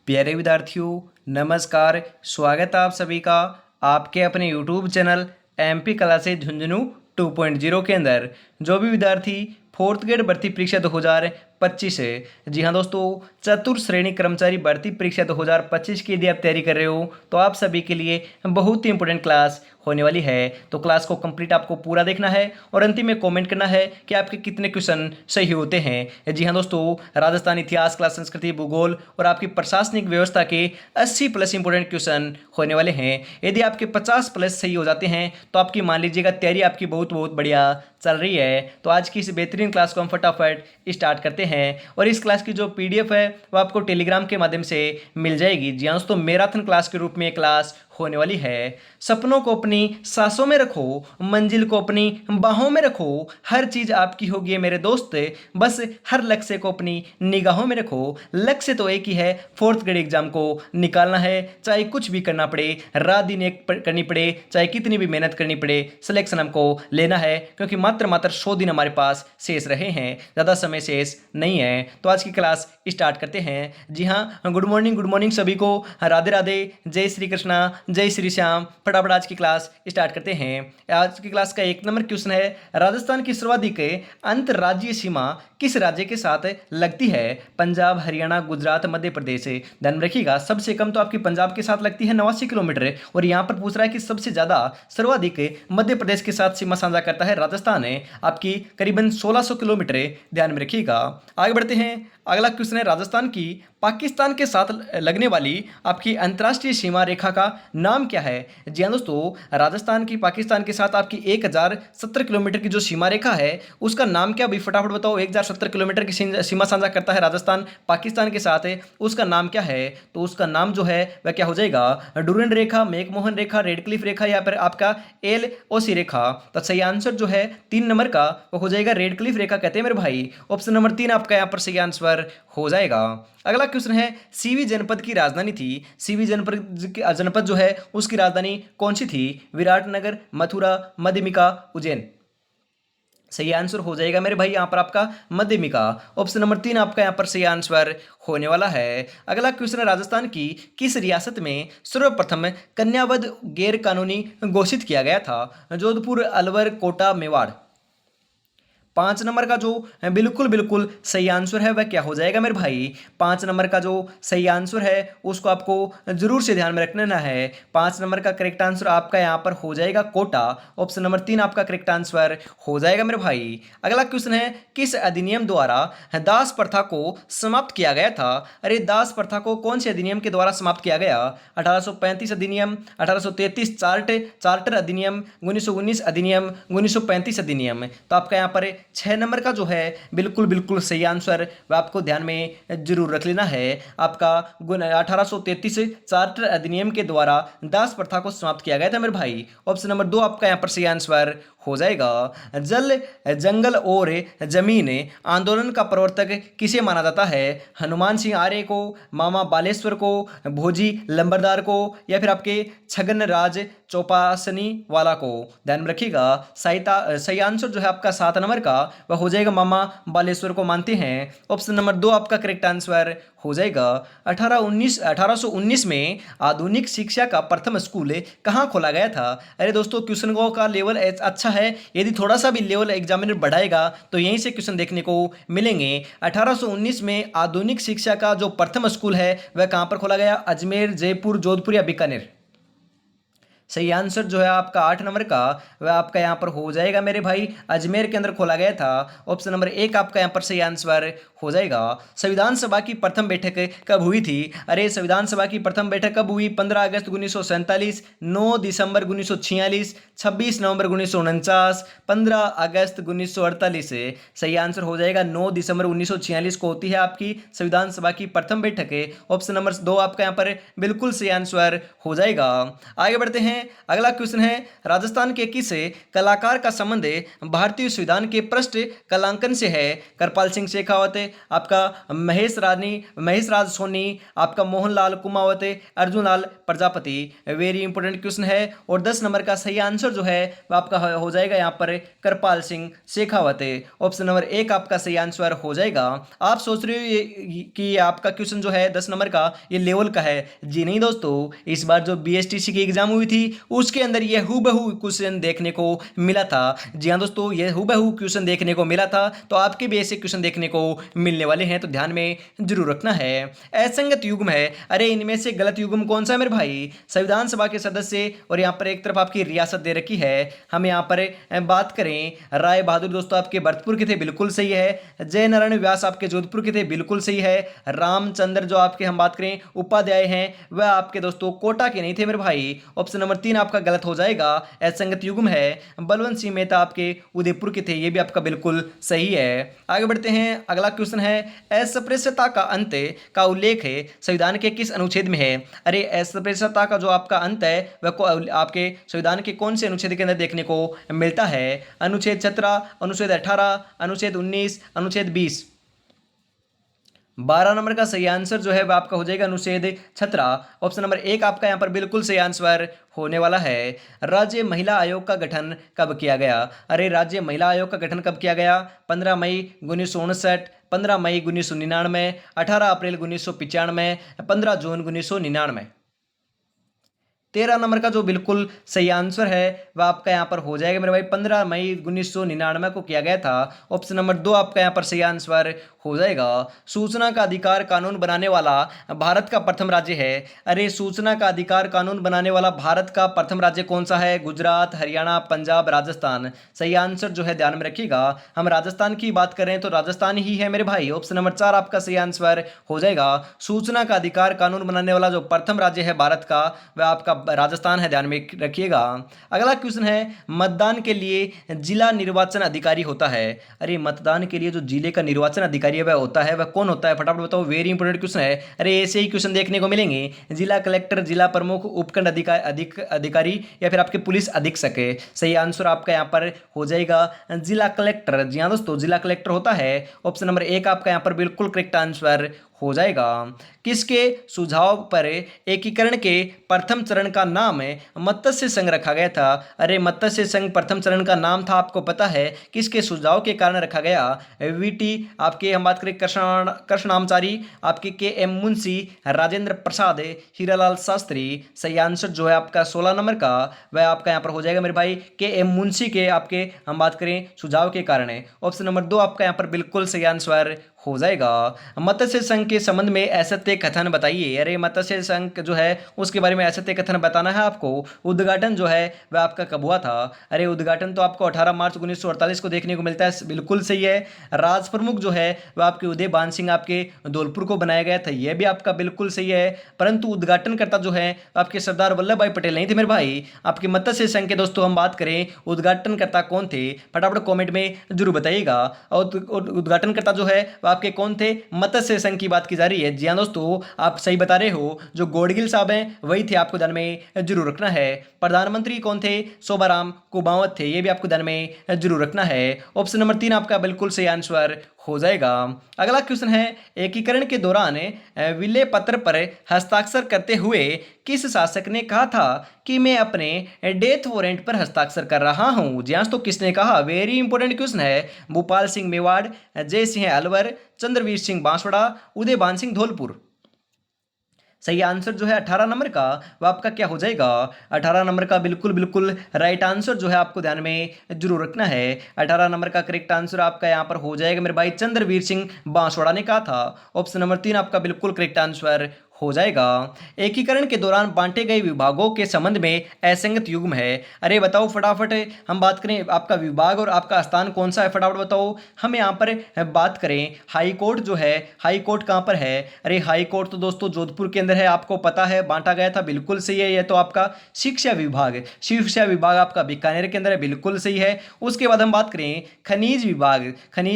प्यारे विद्यार्थियों, नमस्कार। स्वागत है आप सभी का आपके अपने YouTube channel MP classes Jhunjhunu 2.0 के अंदर। जो भी विद्यार्थी फोर्थ ग्रेड भर्ती परीक्षा 2025 है, जी हाँ दोस्तों, चतुर्थ श्रेणी कर्मचारी भर्ती परीक्षा 2025 की यदि आप तैयारी कर रहे हो तो आप सभी के लिए बहुत ही इंपॉर्टेंट क्लास होने वाली है। तो क्लास को कंप्लीट आपको पूरा देखना है और अंतिम में कमेंट करना है कि आपके कितने क्वेश्चन सही होते हैं। जी हाँ दोस्तों, राजस्थान इतिहास, कला, संस्कृति, भूगोल और आपकी प्रशासनिक व्यवस्था के 80 प्लस इंपॉर्टेंट क्वेश्चन होने वाले हैं। यदि आपके 50 प्लस सही हो जाते हैं तो आपकी मान लीजिएगा तैयारी आपकी बहुत बहुत बढ़िया चल रही है। तो आज की इस बेहतरीन क्लास को हम फटाफट स्टार्ट करते हैं और इस क्लास की जो PDF है वो आपको टेलीग्राम के माध्यम से मिल जाएगी। जी हाँ दोस्तों, मैराथन क्लास के रूप में क्लास होने वाली है। सपनों को अपनी सांसों में रखो, मंजिल को अपनी बाहों में रखो, हर चीज आपकी होगी मेरे दोस्त, बस हर लक्ष्य को अपनी निगाहों में रखो। लक्ष्य तो एक ही है, फोर्थ ग्रेड एग्जाम को निकालना है, चाहे कुछ भी करना पड़े, रात दिन एक करनी पड़े, चाहे कितनी भी मेहनत करनी पड़े, सिलेक्शन हमको लेना है, क्योंकि मात्र 100 दिन हमारे पास शेष रहे हैं, ज़्यादा समय शेष नहीं है। तो आज की क्लास स्टार्ट करते हैं। जी हाँ, गुड मॉर्निंग सभी को, राधे राधे, जय श्री कृष्णा, जय श्री श्याम। फटाफट आज की क्लास स्टार्ट करते हैं। आज की क्लास का 1 नंबर क्वेश्चन है, राजस्थान की सर्वाधिक अंतर्राज्यीय सीमा किस राज्य के साथ लगती है? पंजाब, हरियाणा, गुजरात, मध्य प्रदेश। ध्यान रखिएगा, सबसे कम तो आपकी पंजाब के साथ लगती है 89 किलोमीटर, और यहाँ पर पूछ रहा है कि सबसे ज्यादा सर्वाधिक मध्य प्रदेश के साथ सीमा साझा करता है राजस्थान है, आपकी करीबन 1600 किलोमीटर। ध्यान में रखिएगा। आगे बढ़ते हैं। अगला क्वेश्चन है, राजस्थान की पाकिस्तान के साथ लगने वाली आपकी अंतर्राष्ट्रीय सीमा रेखा का नाम क्या है? जी हाँ दोस्तों, राजस्थान की पाकिस्तान के साथ आपकी 1070 किलोमीटर की जो सीमा रेखा है उसका नाम क्या? भी फटाफट बताओ। 1070 किलोमीटर की सीमा साझा करता है राजस्थान पाकिस्तान के साथ है, उसका नाम क्या है? तो उसका नाम जो है वह क्या हो जाएगा? डुरंड रेखा, मैकमोहन रेखा, रेडक्लिफ रेखा, या फिर आपका LOC रेखा। तो सही आंसर जो है 3 नंबर का वो हो जाएगा रेडक्लिफ रेखा कहते हैं मेरे भाई। ऑप्शन नंबर 3 आपका यहाँ पर सही आंसर हो जाएगा। अगला क्वेश्चन है, सीवी जनपद की राजधानी थी, सीवी जनपद जो है उसकी राजधानी कौन सी थी? विराटनगर, मथुरा, मध्यमिका, उज्जैन। सही आंसर हो जाएगा मेरे भाई यहाँ पर आपका मध्यमिका। ऑप्शन नंबर 3 आपका यहाँ पर सही आंसर होने वाला है। अगला क्वेश्चन है, राजस्थान की किस रियासत में सर्वप्रथम कन्यावध गैर कानूनी घोषित किया गया था? जोधपुर, अलवर, कोटा, मेवाड़। 5 नंबर का जो बिल्कुल बिल्कुल सही आंसर है वह क्या हो जाएगा मेरे भाई? 5 नंबर का जो सही आंसर है उसको आपको जरूर से ध्यान में रखना है। 5 नंबर का करेक्ट आंसर आपका यहाँ पर हो जाएगा कोटा। ऑप्शन नंबर 3 आपका करेक्ट आंसर हो जाएगा मेरे भाई। अगला क्वेश्चन है, किस अधिनियम द्वारा दास प्रथा को समाप्त किया गया था? अरे दास प्रथा को कौन से अधिनियम के द्वारा समाप्त किया गया? 1835 अधिनियम, 1833 चार्टर अधिनियम, 1919 अधिनियम, 1935 अधिनियम। तो आपका यहाँ पर 6 नंबर का जो है बिल्कुल बिल्कुल सही आंसर वह आपको ध्यान में जरूर रख लेना है। आपका 1833 चार्टर अधिनियम के द्वारा दास प्रथा को समाप्त किया गया था मेरे भाई। ऑप्शन नंबर 2 आपका यहाँ पर सही आंसर हो जाएगा। जल, जंगल और जमीन आंदोलन का प्रवर्तक किसे माना जाता है? हनुमान सिंह आर्य को, मामा बालेश्वर को, भोजी लंबरदार को, या फिर आपके छगन राज चौपासनी वाला को। ध्यान में रखिएगा, सही आंसर जो है आपका 7 नंबर का वह हो जाएगा मामा बालेश्वर को मानते हैं। ऑप्शन नंबर 2 आपका करेक्ट आंसर हो जाएगा। 1819 में आधुनिक शिक्षा का प्रथम स्कूल कहाँ खोला गया था? अरे दोस्तों, क्वेश्चन का लेवल अच्छा है, यदि थोड़ा सा भी लेवल एग्जामिनर बढ़ाएगा तो यहीं से क्वेश्चन देखने को मिलेंगे। 1819 में आधुनिक शिक्षा का जो प्रथम स्कूल है वह कहाँ पर खोला गया? अजमेर, जयपुर, जोधपुर या बीकानेर। सही आंसर जो है आपका 8 नंबर का वह आपका यहाँ पर हो जाएगा मेरे भाई, अजमेर के अंदर खोला गया था। ऑप्शन नंबर 1 आपका यहाँ पर सही आंसर हो जाएगा। संविधान सभा की प्रथम बैठक कब हुई थी? अरे संविधान सभा की प्रथम बैठक कब हुई? 15 अगस्त 1947, 9 दिसंबर 1946, 26 नवंबर 1949, 15 अगस्त 1948। सही आंसर हो जाएगा 9 दिसंबर 1946 को होती है आपकी संविधान सभा की प्रथम बैठक। ऑप्शन नंबर 2 आपका यहाँ पर बिल्कुल सही आंसर हो जाएगा। आगे बढ़ते हैं। अगला क्वेश्चन है, राजस्थान के किस कलाकार का संबंध भारतीय संविधान के पृष्ठ कलांकन से है? कृपाल सिंह शेखावत, आपका महेश राज सोनी, आपका Mohanlal Kumawat, Arjun Lal Prajapati. Very important question है और 10 नंबर का सही आंसर जो है वह आपका हो जाएगा यहाँ पर कृपाल सिंह शेखावत। ऑप्शन नंबर 1 आपका सही आंसर हो जाएगा। आप सोच रहे हो कि आपका क्वेश्चन जो है 10 नंबर का ये लेवल का है। जी नहीं दोस्तों, इस बार जो बीएसटीसी की एग्जाम हुई थी उसके अंदर ये हूबहू क्वेश्चन देखने को मिला था। जी हाँ दोस्तों, ये हूबहू क्वेश्चन देखने को मिला था, तो आपके भी ऐसे क्वेश्चन देखने को मिलने वाले हैं, तो ध्यान में जरूर रखना है। असंगत युग्म है, अरे इनमें से गलत युग्म कौन सा है मेरे भाई? संविधान सभा के सदस्य और यहाँ पर एक तरफ आपकी रियासत दे रखी है। हम यहाँ पर बात करें, राय बहादुर दोस्तों आपके भरतपुर के थे, बिल्कुल सही है। जय नारायण व्यास आपके जोधपुर के थे, बिल्कुल सही है। रामचंद्र जो आपके हम बात करें उपाध्याय हैं, वह आपके दोस्तों कोटा के नहीं थे मेरे भाई। ऑप्शन नंबर 3 आपका गलत हो जाएगा, असंगत युग्म है। बलवंत सिंह मेहता आपके उदयपुर के थे, ये भी आपका बिल्कुल सही है। आगे बढ़ते हैं, अगला क्वेश्चन है, अस्पृश्यता का अंत का उल्लेख है संविधान के किस अनुच्छेद में है? अरे अस्पृश्यता का जो आपका अंत है वह आपके संविधान के कौन से अनुच्छेद के अंदर देखने को मिलता है? अनुच्छेद 17, अनुच्छेद 18, अनुच्छेद 19, अनुच्छेद 20। 12 नंबर का सही आंसर जो है वह आपका हो जाएगा अनुच्छेद 17। ऑप्शन नंबर 1 आपका यहाँ पर बिल्कुल सही आंसर होने वाला है। राज्य महिला आयोग का गठन कब किया गया? अरे राज्य महिला आयोग का गठन कब किया गया? 15 मई 1959, 15 मई 1999, 18 अप्रैल 1995, 15 जून 1999। 13 नंबर का जो बिल्कुल सही आंसर है वह आपका यहाँ पर हो जाएगा मेरे भाई, 15 मई 1999 को किया गया था। ऑप्शन नंबर 2 आपका यहाँ पर सही आंसर हो जाएगा। सूचना का अधिकार कानून बनाने वाला भारत का प्रथम राज्य है। अरे सूचना का अधिकार कानून बनाने वाला भारत का प्रथम राज्य कौन सा है? गुजरात, हरियाणा, पंजाब, राजस्थान। सही आंसर जो है ध्यान में रखिएगा, हम राजस्थान की बात करें तो राजस्थान ही है मेरे भाई। ऑप्शन नंबर 4 आपका सही आंसर हो जाएगा। सूचना का अधिकार कानून बनाने वाला जो प्रथम राज्य है भारत का वह आपका राजस्थान है, ध्यान में रखिएगा। अगला क्वेश्चन है, मतदान के लिए जिला निर्वाचन अधिकारी होता है। अरे मतदान के लिए जो जिले का निर्वाचन अधिकारी है वह होता है, वह कौन होता है? फटाफट बताओ, वेरी इंपॉर्टेंट क्वेश्चन है। अरे ऐसे ही क्वेश्चन देखने को मिलेंगे, जिला कलेक्टर, जिला प्रमुख, उपखंड अधिकारी या फिर आपके पुलिस अधीक्षक है। सही आंसर आपका यहाँ पर हो जाएगा जिला कलेक्टर। जी हाँ दोस्तों, जिला कलेक्टर होता है। ऑप्शन नंबर 1 आपका यहाँ पर बिल्कुल करेक्ट आंसर हो जाएगा। किसके सुझाव पर एकीकरण के प्रथम चरण का नाम मत्स्य संघ रखा गया था? अरे मत्स्य संघ प्रथम चरण का नाम था, आपको पता है किसके सुझाव के कारण रखा गया? वीटी आपके हम बात करें कृष्णामचारी, आपके के.एम. मुंशी, राजेंद्र प्रसाद, हीरालाल शास्त्री। सही आंसर जो है आपका 16 नंबर का वह आपका यहाँ पर हो जाएगा मेरे भाई, के.एम. मुंशी के आपके हम बात करें सुझाव के कारण है। ऑप्शन नंबर 2 आपका यहाँ पर बिल्कुल सही आंसर हो जाएगा। मत्स्य संघ के संबंध में असत्य कथन बताइए। अरे मत्स्य संघ जो है उसके बारे में असत्य कथन बताना है आपको। उद्घाटन जो है वह आपका कब हुआ था? अरे उद्घाटन तो आपको 18 मार्च 1948 को देखने को मिलता है, बिल्कुल सही है। राज प्रमुख जो है वह आपके उदय भान सिंह आपके धौलपुर को बनाया गया था, यह भी आपका बिल्कुल सही है। परंतु उद्घाटनकर्ता जो है आपके सरदार वल्लभ भाई पटेल नहीं थे मेरे भाई। आपके मत्स्य संघ के दोस्तों हम बात करें, उद्घाटनकर्ता कौन थे? फटाफट कॉमेंट में जरूर बताइएगा। और उद्घाटनकर्ता जो है आपके कौन थे? मत्स्य संघ की बात की जा रही है। जी हाँ दोस्तों, आप सही बता रहे हो, जो गोडगिल साहब हैं वही थे, आपको ध्यान में जरूर रखना है। प्रधानमंत्री कौन थे? शोभाराम कुमावत थे, ये भी आपको ध्यान में जरूर रखना है। ऑप्शन नंबर 3 आपका बिल्कुल सही आंसर हो जाएगा। अगला क्वेश्चन है, एकीकरण के दौरान विलय पत्र पर हस्ताक्षर करते हुए किस शासक ने कहा था कि मैं अपने डेथ वारंट पर हस्ताक्षर कर रहा हूं? जी हाँ, तो किसने कहा? वेरी इंपॉर्टेंट क्वेश्चन है। भूपाल सिंह मेवाड़, जय सिंह अलवर, चंद्रवीर सिंह बांसवाड़ा, उदय भान सिंह धौलपुर। सही आंसर जो है 18 नंबर का वह आपका क्या हो जाएगा? 18 नंबर का बिल्कुल बिल्कुल राइट आंसर जो है आपको ध्यान में जरूर रखना है। 18 नंबर का करेक्ट आंसर आपका यहाँ पर हो जाएगा मेरे भाई, चंद्रवीर सिंह बांसवाड़ा ने कहा था। ऑप्शन नंबर 3 आपका बिल्कुल करेक्ट आंसर हो जाएगा। एकीकरण के दौरान बांटे गए विभागों के संबंध में असंगत युग्म है। अरे बताओ फटाफट, हम बात करें आपका विभाग और आपका स्थान कौन सा है, फटाफट बताओ। हम यहाँ पर बात करें हाई कोर्ट जो है, हाई कोर्ट कहाँ पर है? अरे हाई कोर्ट तो दोस्तों जोधपुर के अंदर है, आपको पता है, बांटा गया था, बिल्कुल सही है। यह तो आपका शिक्षा विभाग आपका बीकानेर के अंदर है, बिल्कुल सही है। उसके बाद हम बात करें खनिज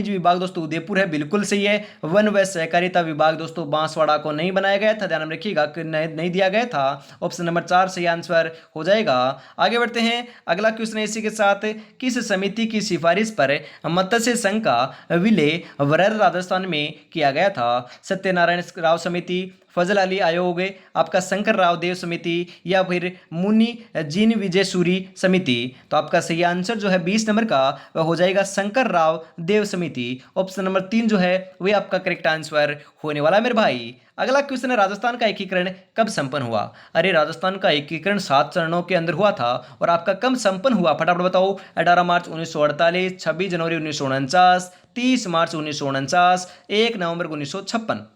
विभाग दोस्तों उदयपुर है, बिल्कुल सही है। वन व सहकारिता विभाग दोस्तों बांसवाड़ा को नहीं बनाया गया था, ध्यान में रखिएगा कि नहीं दिया गया था। ऑप्शन नंबर 4 सही आंसर हो जाएगा। आगे बढ़ते हैं, अगला क्वेश्चन है इसी के साथ, किस समिति की सिफारिश पर मत्स्य संघ का विलय वरर राजस्थान में किया गया था? सत्यनारायण राव समिति, फजल अली आयोग, आपका शंकर राव देव समिति, या फिर मुनि जीन विजय सूरी समिति? तो आपका सही आंसर जो है 20 नंबर का वह हो जाएगा शंकर राव देव समिति। ऑप्शन नंबर 3 जो है वह आपका करेक्ट आंसर होने वाला है मेरे भाई। अगला क्वेश्चन है, राजस्थान का एकीकरण कब संपन्न हुआ? अरे राजस्थान का एकीकरण 7 चरणों के अंदर हुआ था और आपका कब संपन्न हुआ फटाफट बताओ। 18 मार्च 1948, 26 जनवरी 1949, 30 मार्च 1949, 1 नवंबर 1956?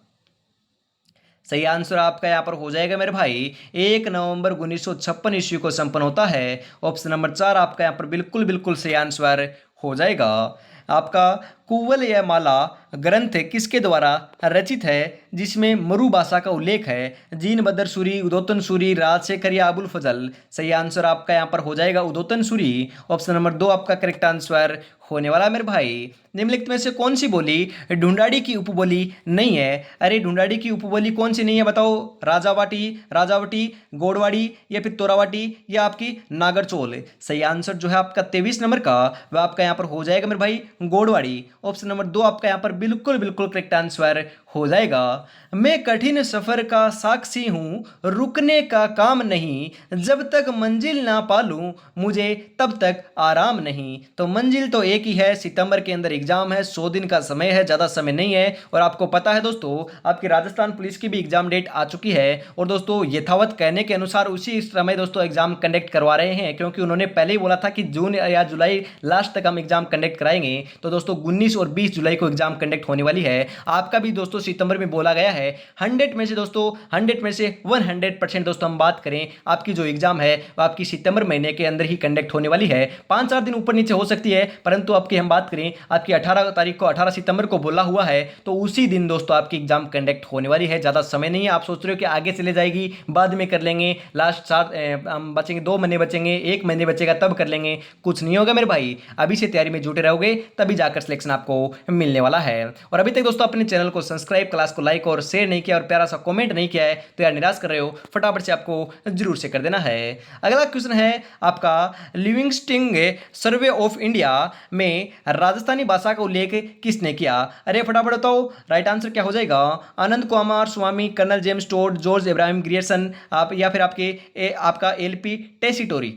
सही आंसर आपका यहाँ पर हो जाएगा मेरे भाई 1 नवंबर 1956 ईस्वी को संपन्न होता है। ऑप्शन नंबर 4 आपका यहाँ पर बिल्कुल बिल्कुल सही आंसर हो जाएगा। आपका कुंवल या माला ग्रंथ किसके द्वारा रचित है जिसमें मरु भाषा का उल्लेख है? जीन बदर सूरी, उदोतन सूरी, राजशेखर या अबुल फजल? सही आंसर आपका यहाँ पर हो जाएगा उदोतन सूरी। ऑप्शन नंबर 2 आपका करेक्ट आंसर होने वाला मेरे भाई। निम्नलिखित में से कौन सी बोली ढूंढाड़ी की उपबोली नहीं है? अरे ढूंढाड़ी की उपबोली कौन सी नहीं है बताओ। राजावटी, गोड़वाड़ी, या फिर तोरावाटी, या आपकी नागरचोल? सही आंसर जो है आपका 23 नंबर का वह आपका यहाँ पर हो जाएगा मेरे भाई गोड़वाड़ी। ऑप्शन नंबर 2 आपका यहाँ पर बिल्कुल बिल्कुल करेक्ट आंसर हो जाएगा। मैं कठिन सफर का साक्षी हूं, रुकने का काम नहीं, जब तक मंजिल ना पालूं मुझे तब तक आराम नहीं। तो मंजिल तो एक ही है, सितंबर के अंदर एग्जाम है, 100 दिन का समय है, ज़्यादा समय नहीं है। और आपको पता है दोस्तों आपकी राजस्थान पुलिस की भी एग्जाम डेट आ चुकी है और दोस्तों यथावत कहने के अनुसार उसी समय दोस्तों एग्जाम कंडक्ट करवा रहे हैं, क्योंकि उन्होंने पहले ही बोला था कि जून या जुलाई लास्ट तक हम एग्जाम कंडक्ट कराएंगे। तो दोस्तों 19 और 20 जुलाई को एग्जाम कंडक्ट होने वाली है। आपका भी दोस्तों सितंबर में बोला गया है। 100 में से दोस्तों 100 में से 100% दोस्तों हम बात करें आपकी जो एग्जाम है वो आपकी सितंबर महीने के अंदर ही कंडक्ट होने वाली है। 5-4 दिन ऊपर नीचे हो सकती है, परंतु आपकी हम बात करें आपकी 18 तारीख को 18 सितंबर को बोला हुआ है, तो उसी दिन दोस्तों आपकी एग्जाम कंडक्ट होने वाली है। ज़्यादा समय नहीं है। आप सोच रहे हो कि आगे चले जाएगी, बाद में कर लेंगे, लास्ट 4 हम बचेंगे, 2 महीने बचेंगे, 1 महीने बचेगा तब कर लेंगे, कुछ नहीं होगा मेरे भाई। अभी से तैयारी में जुटे रहोगे तभी जाकर सिलेक्शन आपको मिलने वाला है। और अभी तक दोस्तों अपने चैनल को सब्सक्राइब, क्लास को लाइक और शेयर नहीं किया और प्यारा सा कमेंट नहीं किया है तो यार निराश कर रहे हो, फटाफट से आपको जरूर से कर देना है। अगला क्वेश्चन है आपका, लिविंगस्टन सर्वे ऑफ इंडिया में राजस्थानी भाषा का उल्लेख किसने किया? अरे फटाफट बताओ, राइट आंसर क्या हो जाएगा? Anand Coomaraswamy, colonel James Tod, George Ibrahim Grierson, आप या फिर आपका एलपी टेसिटोरी?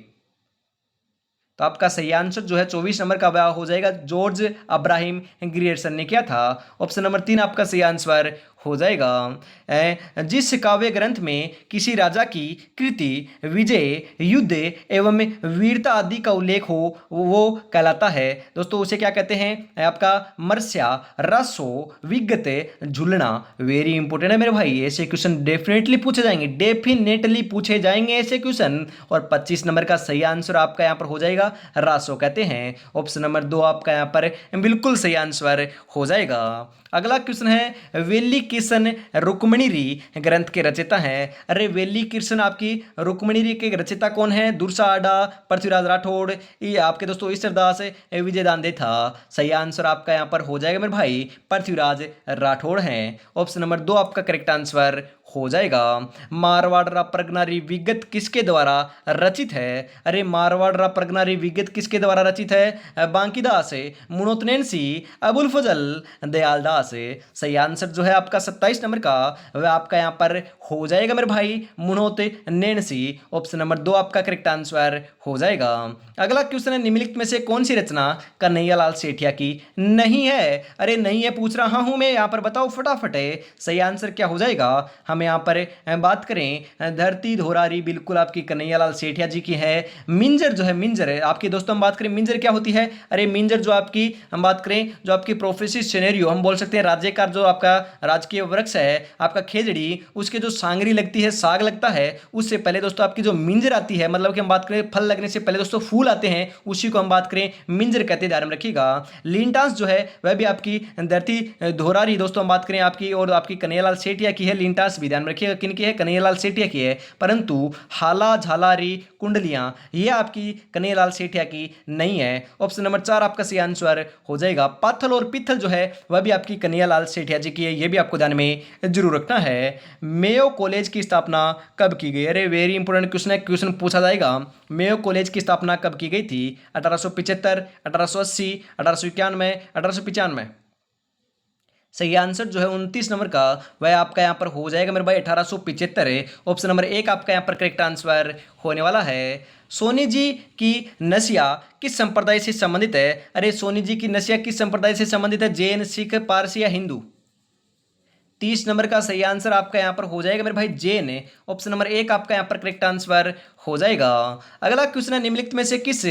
तो आपका सही आंसर जो है 24 नंबर का वह हो जाएगा जॉर्ज अब्राहिम ग्रियर्सन ने किया था। ऑप्शन नंबर 3 आपका सही आंसर हो जाएगा। जिस काव्य ग्रंथ में किसी राजा की कृति, विजय, युद्ध एवं वीरता आदि का उल्लेख हो वो कहलाता है दोस्तों, उसे क्या कहते हैं? आपका मर्स्या, रसो, विगत, झुलना। वेरी इंपॉर्टेंट है मेरे भाई, ऐसे क्वेश्चन डेफिनेटली पूछे जाएंगे, डेफिनेटली पूछे जाएंगे ऐसे क्वेश्चन। और 25 नंबर का सही आंसर आपका यहाँ पर हो जाएगा रासो कहते हैं। ऑप्शन नंबर 2 आपका यहाँ पर बिल्कुल सही आंसर हो जाएगा। अगला क्वेश्चन है, वेली किशन रुक्मणीरी ग्रंथ के रचयिता हैं? अरे वेली कृष्ण आपकी रुक्मणीरी के रचयिता कौन है? दुर्सा आडा, पृथ्वीराज राठौड़, ये आपके दोस्तों ईश्वरदास विजय दांडे था। सही आंसर आपका यहाँ पर हो जाएगा मेरे भाई पृथ्वीराज राठौड़ हैं। ऑप्शन नंबर 2 आपका करेक्ट आंसर हो जाएगा। मारवाड़ प्रगनारी विगत किसके द्वारा रचित है? अरे मारवाड़ प्रगनारी विगत किसके द्वारा रचित है? बांकीदास, मुनोतनेन्सी, अबुल फजल, दयालदास? सही आंसर जो है आपका 27 नंबर का वह आपका यहाँ पर हो जाएगा मेरे भाई मुनोतनेन्सी। ऑप्शन नंबर 2 आपका करेक्ट आंसर हो जाएगा। अगला क्वेश्चन है, निम्नलिखित में से कौन सी रचना कन्हैयालाल सेठिया की नहीं है? अरे नहीं है पूछ रहा हूं मैं, यहाँ पर बताओ फटाफट है। सही आंसर क्या हो जाएगा? हम यहाँ पर बात करें धरती धोरारी, बिल्कुल आपकी कन्हैयालाल सेठिया जी की है। मिंजर जो है, मिंजर है आपकी दोस्तों, हम बात करें मिंजर क्या होती है? अरे मिंजर जो आपकी हम बात करें जो आपकी प्रोफेसिव सिनेरियो हम बोल सकते हैं, राज्य का जो आपका राजकीय वृक्ष है आपका खेजड़ी, उसके जो सांगरी लगती है, साग लगता है, उससे पहले दोस्तों आपकी जो मिंजर आती है, मतलब कि हम बात करें फल लगने से पहले दोस्तों फूल आते हैं, उसी को हम बात करें मिंजर कहते हैं, ध्यान में रखिएगा। लीनटास जो है वह भी आपकी धरती धोरारी दोस्तों हम बात करें आपकी, और आपकी कन्हैयालाल सेठिया की है। लीनटास भी ध्यान में रखिएगा किन की है? कन्हैयालाल सेठिया की है। परंतु हाला, झालारी, कुंडलियां ये आपकी कन्हैयालाल सेठिया की नहीं है। ऑप्शन नंबर 4 आपका सही आंसर हो जाएगा। पाथल और पिथल जो है वह भी आपकी कि कन्हैयालाल सेठिया जी की है, ये भी आपको ध्यान में जरूर रखना है। मेयो कॉलेज की स्थापना कब की गई? अरे वेरी इंपॉर्टेंट क्वेश्चन है, क्वेश्चन पूछा जाएगा। मेयो कॉलेज की स्थापना कब की गई थी? 1875, 1880, 1891, 1895। सही आंसर जो है 29 नंबर का वह आपका यहाँ पर हो जाएगा मेरे भाई 1875 है। ऑप्शन नंबर एक आपका यहाँ पर करेक्ट आंसर होने वाला है। सोनी जी की नसिया किस संप्रदाय से संबंधित है? अरे सोनी जी की नसिया किस संप्रदाय से संबंधित है? जैन, सिख, पारसी या हिंदू? 30 नंबर का सही आंसर आपका यहाँ पर हो जाएगा मेरे भाई जैन है। ऑप्शन नंबर एक आपका यहाँ पर करेक्ट आंसर हो जाएगा। अगला क्वेश्चन है, निम्नलिखित में से किस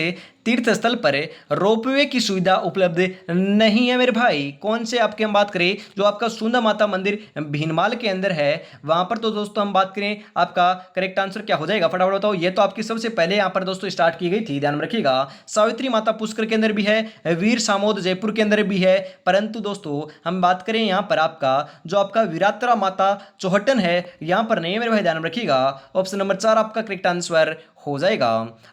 तीर्थ स्थल पर रोपवे की सुविधा उपलब्ध नहीं है मेरे भाई? कौन से आपके हम बात करें, जो आपका सुंदर माता मंदिर भीनमाल के अंदर है वहां पर तो दोस्तों हम बात करें आपका करेक्ट आंसर क्या हो जाएगा फटाफट बताओ। ये तो आपकी सबसे पहले यहाँ पर दोस्तों स्टार्ट की गई थी, ध्यान में रखिएगा। सावित्री माता पुष्कर के अंदर भी है, वीर सामोद जयपुर के अंदर भी है, परंतु दोस्तों हम बात करें यहाँ पर आपका जो आपका विरात्रा माता चौहटन है यहाँ पर नहीं है मेरे भाई, ध्यान में रखिएगा। ऑप्शन नंबर 4 आपका करेक्ट आंसर हो जाएगा।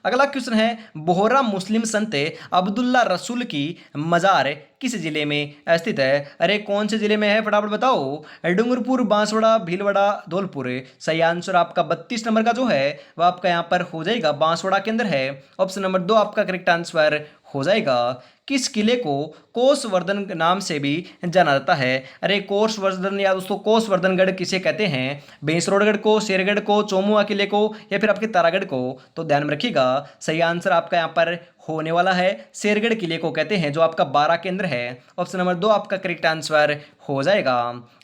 अगला क्वेश्चन है, बोहरा मुस्लिम संत अब्दुल्ला रसूल की मजार किस जिले में स्थित है? अरे कौन से जिले में है फटाफट बताओ। डूंगरपुर, बांसवाड़ा, भीलवाड़ा, धौलपुर? सही आंसर आपका 32 नंबर का जो है वह आपका यहाँ पर हो जाएगा, बांसवाड़ा के अंदर है। ऑप्शन नंबर 2 आपका करेक्ट आंसर हो जाएगा। किस किले को कोसवर्धन नाम से भी जाना जाता है? अरे कोसवर्धन या दोस्तों कोसवर्धनगढ़ किसे कहते हैं? बेंसरोडगढ़ को, शेरगढ़ को, चोमुआ किले को या फिर आपके तारागढ़ को? तो ध्यान में रखिएगा सही आंसर आपका यहाँ पर होने वाला है शेरगढ़ किले को कहते हैं, जो आपका 12 के अंदर है। ऑप्शन नंबर 2 आपका करेक्ट आंसर हो जाएगा।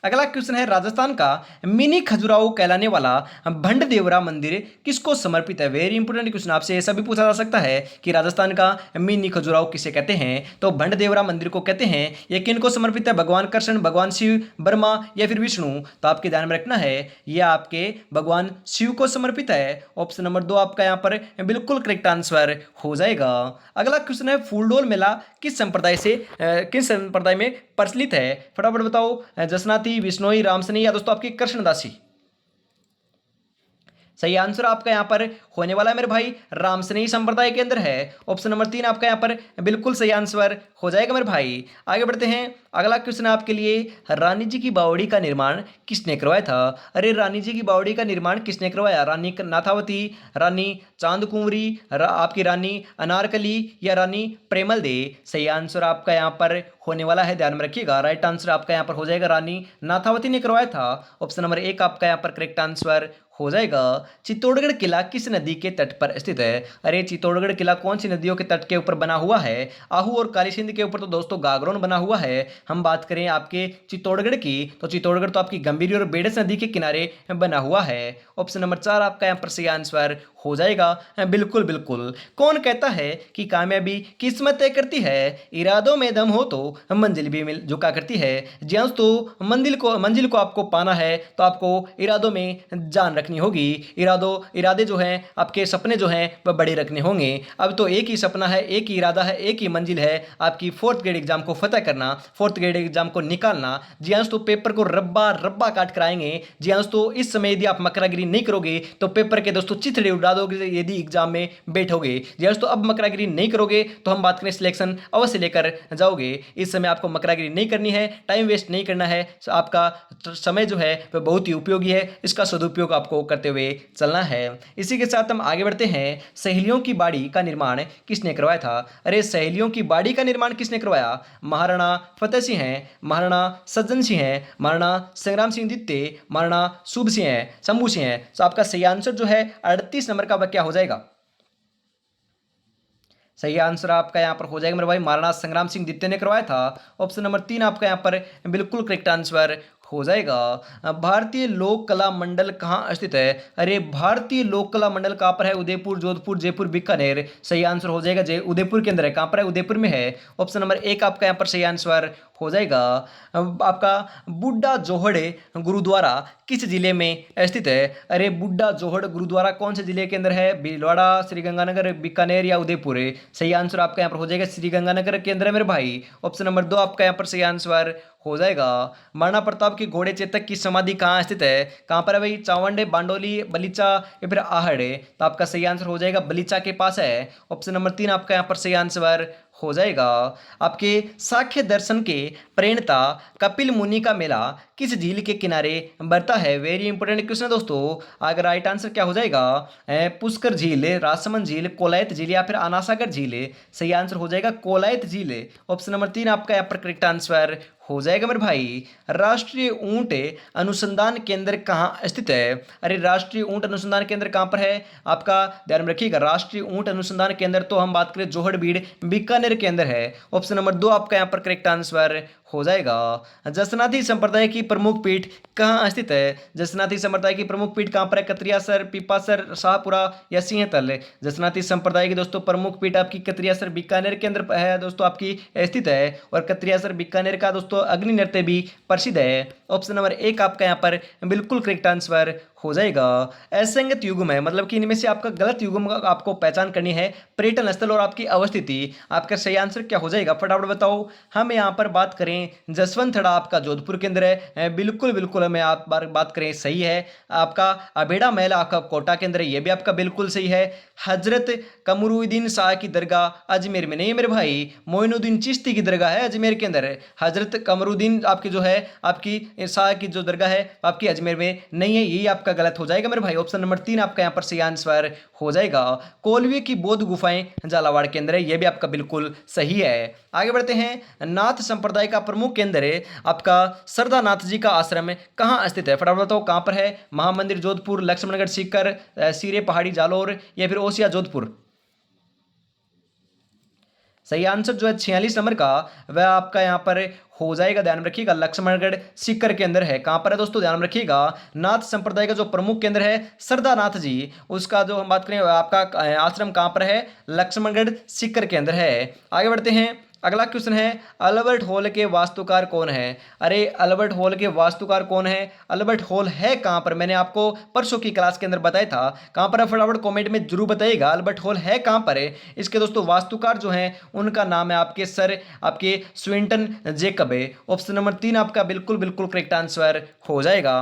अगला क्वेश्चन है, राजस्थान का मिनी खजुराहो कहलाने वाला भंडदेवरा मंदिर किसको समर्पित है? वेरी इंपोर्टेंट क्वेश्चन, आपसे ऐसा भी पूछा जा सकता है कि राजस्थान का मिनी खजुराहो किसे कहते हैं? तो भंडदेवरा मंदिर को कहते हैं। ये किनको समर्पित है? भगवान कृष्ण, भगवान शिव, ब्रह्मा या फिर विष्णु? तो आपके ध्यान में रखना है यह आपके भगवान शिव को समर्पित है। ऑप्शन नंबर 2 आपका यहाँ पर बिल्कुल करेक्ट आंसर हो जाएगा। अगला क्वेश्चन है, फूलडोल मेला किस संप्रदाय में प्रचलित है? फटाफट बताओ। जसनाती, विष्णोई, रामसनी या दोस्तों आपकी कृष्णदासी? सही आंसर आपका यहाँ पर होने वाला है मेरे भाई रामसनेही संप्रदाय के अंदर है। ऑप्शन नंबर 3 आपका यहाँ पर बिल्कुल सही आंसर हो जाएगा मेरे भाई। आगे बढ़ते हैं, अगला क्वेश्चन है आपके लिए, रानी जी की बावड़ी का निर्माण किसने करवाया था? अरे रानी जी की बावड़ी का निर्माण किसने करवाया? रानी नाथावती, रानी चांद कुंवरी, आपकी रानी अनारकली या रानी प्रेमल दे? सही आंसर आपका यहाँ पर होने वाला है, ध्यान में रखिएगा। राइट आंसर आपका यहाँ पर हो जाएगा रानी नाथावती ने करवाया था। ऑप्शन नंबर 1 आपका यहाँ पर करेक्ट आंसर हो जाएगा। चित्तौड़गढ़ किला किस नदी के तट पर स्थित है? अरे चित्तौड़गढ़ किला कौन सी नदियों के तट के ऊपर बना हुआ है? आहू और काली सिंध के ऊपर तो दोस्तों गागरोन बना हुआ है। हम बात करें आपके चित्तौड़गढ़ की तो चित्तौड़गढ़ तो आपकी गंभीरी और बेडस नदी के किनारे बना हुआ है। ऑप्शन नंबर 4 आपका यहाँ पर सही आंसर हो जाएगा। बिल्कुल बिल्कुल। कौन कहता है कि कामयाबी किस्मत तय करती है? इरादों में दम हो तो मंजिल भी मिल झुका करती है। जी हाँ, तो मंजिल को आपको पाना है तो आपको इरादों में जान रखनी होगी। इरादे जो हैं आपके सपने जो हैं वह बड़े रखने होंगे। अब तो एक ही सपना है, एक ही इरादा है, एक ही मंजिल है, आपकी 4th ग्रेड एग्जाम को फतह करना, 4th ग्रेड एग्जाम को निकालना। जी हाँ, तो पेपर को रब्बा रब्बा काट कर आएंगे। जी हाँ, तो इस समय यदि आप मकरागिरी नहीं करोगे तो पेपर के दोस्तों चिथड़े उड़ा दोगे यदि एग्जाम में बैठोगे। जी हाँ, तो अब मकरागिरी नहीं करोगे तो हम बात करें सिलेक्शन अवश्य लेकर जाओगे। इस समय आपको मकरागिरी नहीं करनी है, टाइम वेस्ट नहीं करना है, आपका समय जो है वह बहुत ही उपयोगी है, इसका सदुपयोग आपको करते हुए चलना है। इसी के साथ हम आगे बढ़ते हैं, सहेलियों की बाड़ी का निर्माण किसने करवाया था? अरे सहेलियों की बाड़ी का निर्माण किसने करवाया? महाराणा फतेह सिंह हैं, महाराणा सज्जन सिंह हैं, महाराणा संग्राम सिंह द्वितीय, महाराणा शुभ सिंह हैं, शंभू सिंह हैं। तो आपका सही आंसर जो है 38 नंबर का वह क्या हो जाएगा? सही आंसर आपका यहाँ पर हो जाएगा मेरे भाई महाराणा संग्राम सिंह द्वितीय ने करवाया था। ऑप्शन नंबर 3 आपका यहाँ पर बिल्कुल करेक्ट आंसर हो जाएगा। भारतीय लोक कला मंडल कहाँ स्थित है? अरे भारतीय लोक कला मंडल कहाँ पर है? उदयपुर, जोधपुर, जयपुर, बीकानेर? सही आंसर हो जाएगा जय उदयपुर के अंदर है। कहाँ पर है? उदयपुर में है। ऑप्शन नंबर 1 आपका यहाँ पर सही आंसर हो जाएगा। आपका बुड्ढा जोहड़ गुरुद्वारा किस जिले में स्थित है? अरे बुड्ढा जोहड़ गुरुद्वारा कौन से जिले के अंदर है? भीलवाड़ा, श्रीगंगानगर, बीकानेर या उदयपुर? सही आंसर आपका यहाँ पर हो जाएगा श्रीगंगानगर के अंदर है मेरे भाई। ऑप्शन नंबर 2 आपका यहाँ पर सही आंसर हो जाएगा। महाराणा प्रताप की घोड़े चेतक की समाधि कहाँ स्थित है? कहाँ पर है भाई? चावंडे, बांडोली, बलीचा या फिर आहड़? तो आपका सही आंसर हो जाएगा बलीचा के पास है। ऑप्शन नंबर 3 आपका यहाँ पर सही आंसर हो जाएगा। आपके सांख्य दर्शन के प्रणेता कपिल मुनि का मेला किस झील के किनारे बढ़ता है? वेरी इंपॉर्टेंट क्वेश्चन है दोस्तों। अगर राइट आंसर क्या हो जाएगा? पुष्कर झील, राजसमंद झील, कोलायत झील या फिर अनासागर झील? सही आंसर हो जाएगा कोलायत झील। ऑप्शन नंबर 3 आपका यहाँ पर करेक्ट आंसर हो जाएगा मेरे भाई। राष्ट्रीय ऊंट अनुसंधान केंद्र कहाँ स्थित है? अरे राष्ट्रीय ऊंट अनुसंधान केंद्र कहाँ पर है? आपका ध्यान में रखिएगा, राष्ट्रीय ऊंट अनुसंधान केंद्र तो हम बात करें जोहड़बीड़ बीकानेर के अंदर है। ऑप्शन नंबर 2 आपका यहाँ पर करेक्ट आंसर हो जाएगा। जसनाथी संप्रदाय की प्रमुख पीठ कहाँ स्थित है? जसनाथी संप्रदाय की प्रमुख पीठ कहाँ पर है? कतरियासर, पीपासर, शाहपुरा या सिंहतल? जसनाथी संप्रदाय की दोस्तों प्रमुख पीठ आपकी कतरियासर बीकानेर के अंदर है दोस्तों, आपकी स्थित है। और कतरियासर बीकानेर का दोस्तों अग्नि नृत्य भी प्रसिद्ध है। ऑप्शन नंबर 1 आपका यहाँ पर बिल्कुल करेक्ट आंसर हो जाएगा। असंगत युग्म है, मतलब कि इनमें से आपका गलत युग्म आपको पहचान करनी है, पर्यटन स्थल और आपकी अवस्थिति। आपका सही आंसर क्या हो जाएगा फटाफट बताओ। हम यहाँ पर बात करें जसवंतथड़ा आपका जोधपुर के अंदर है, बिल्कुल बिल्कुल हमें आप बात करें सही है। आपका अबेड़ा महल आपका कोटा के अंदर है, ये भी आपका बिल्कुल सही है। हजरत कमरुद्दीन शाह की दरगाह अजमेर में नहीं है मेरे भाई, मोइनुद्दीन चिश्ती की दरगाह है अजमेर के अंदर। हजरत कमरुद्दीन आपकी जो है आपकी शाह की जो दरगाह है आपकी अजमेर में नहीं है, यही आपका गलत हो जाएगा मेरे भाई। ऑप्शन नंबर 3 आपका यहाँ पर सही आंसर हो जाएगा। कोलवे की बौद्ध गुफाएं झालावाड़ के अंदर है, यह भी आपका बिल्कुल सही है। आगे बढ़ते हैं। नाथ संप्रदाय का प्रमुख केंद्र है आपका सरदानाथ जी का आश्रम कहाँ स्थित है? फटाफट बताओ कहाँ पर है? महामंदिर जोधपुर, लक्ष्मणगढ़ सीकर, सीरे पहाड़ी जालोर या फिर ओसिया जोधपुर? सही आंसर जो है 46 नंबर का वह आपका यहाँ पर हो जाएगा। ध्यान में रखिएगा लक्ष्मणगढ़ सीकर के अंदर है। कहाँ पर है दोस्तों? ध्यान में रखिएगा नाथ संप्रदाय का जो प्रमुख केंद्र है सरदानाथ जी, उसका जो हम बात करें आपका आश्रम कहाँ पर है? लक्ष्मणगढ़ सीकर के अंदर है। आगे बढ़ते हैं। अगला क्वेश्चन है अल्बर्ट हॉल के वास्तुकार कौन है? अरे अल्बर्ट हॉल के वास्तुकार कौन है? अल्बर्ट हॉल है कहाँ पर? मैंने आपको परसों की क्लास के अंदर बताया था, कहाँ पर है फटाफट कमेंट में जरूर बताइएगा अल्बर्ट हॉल है कहाँ पर है। इसके दोस्तों वास्तुकार जो हैं उनका नाम है आपके सर आपके स्विंटन जेकब है। ऑप्शन नंबर 3 आपका बिल्कुल बिल्कुल करेक्ट आंसर हो जाएगा।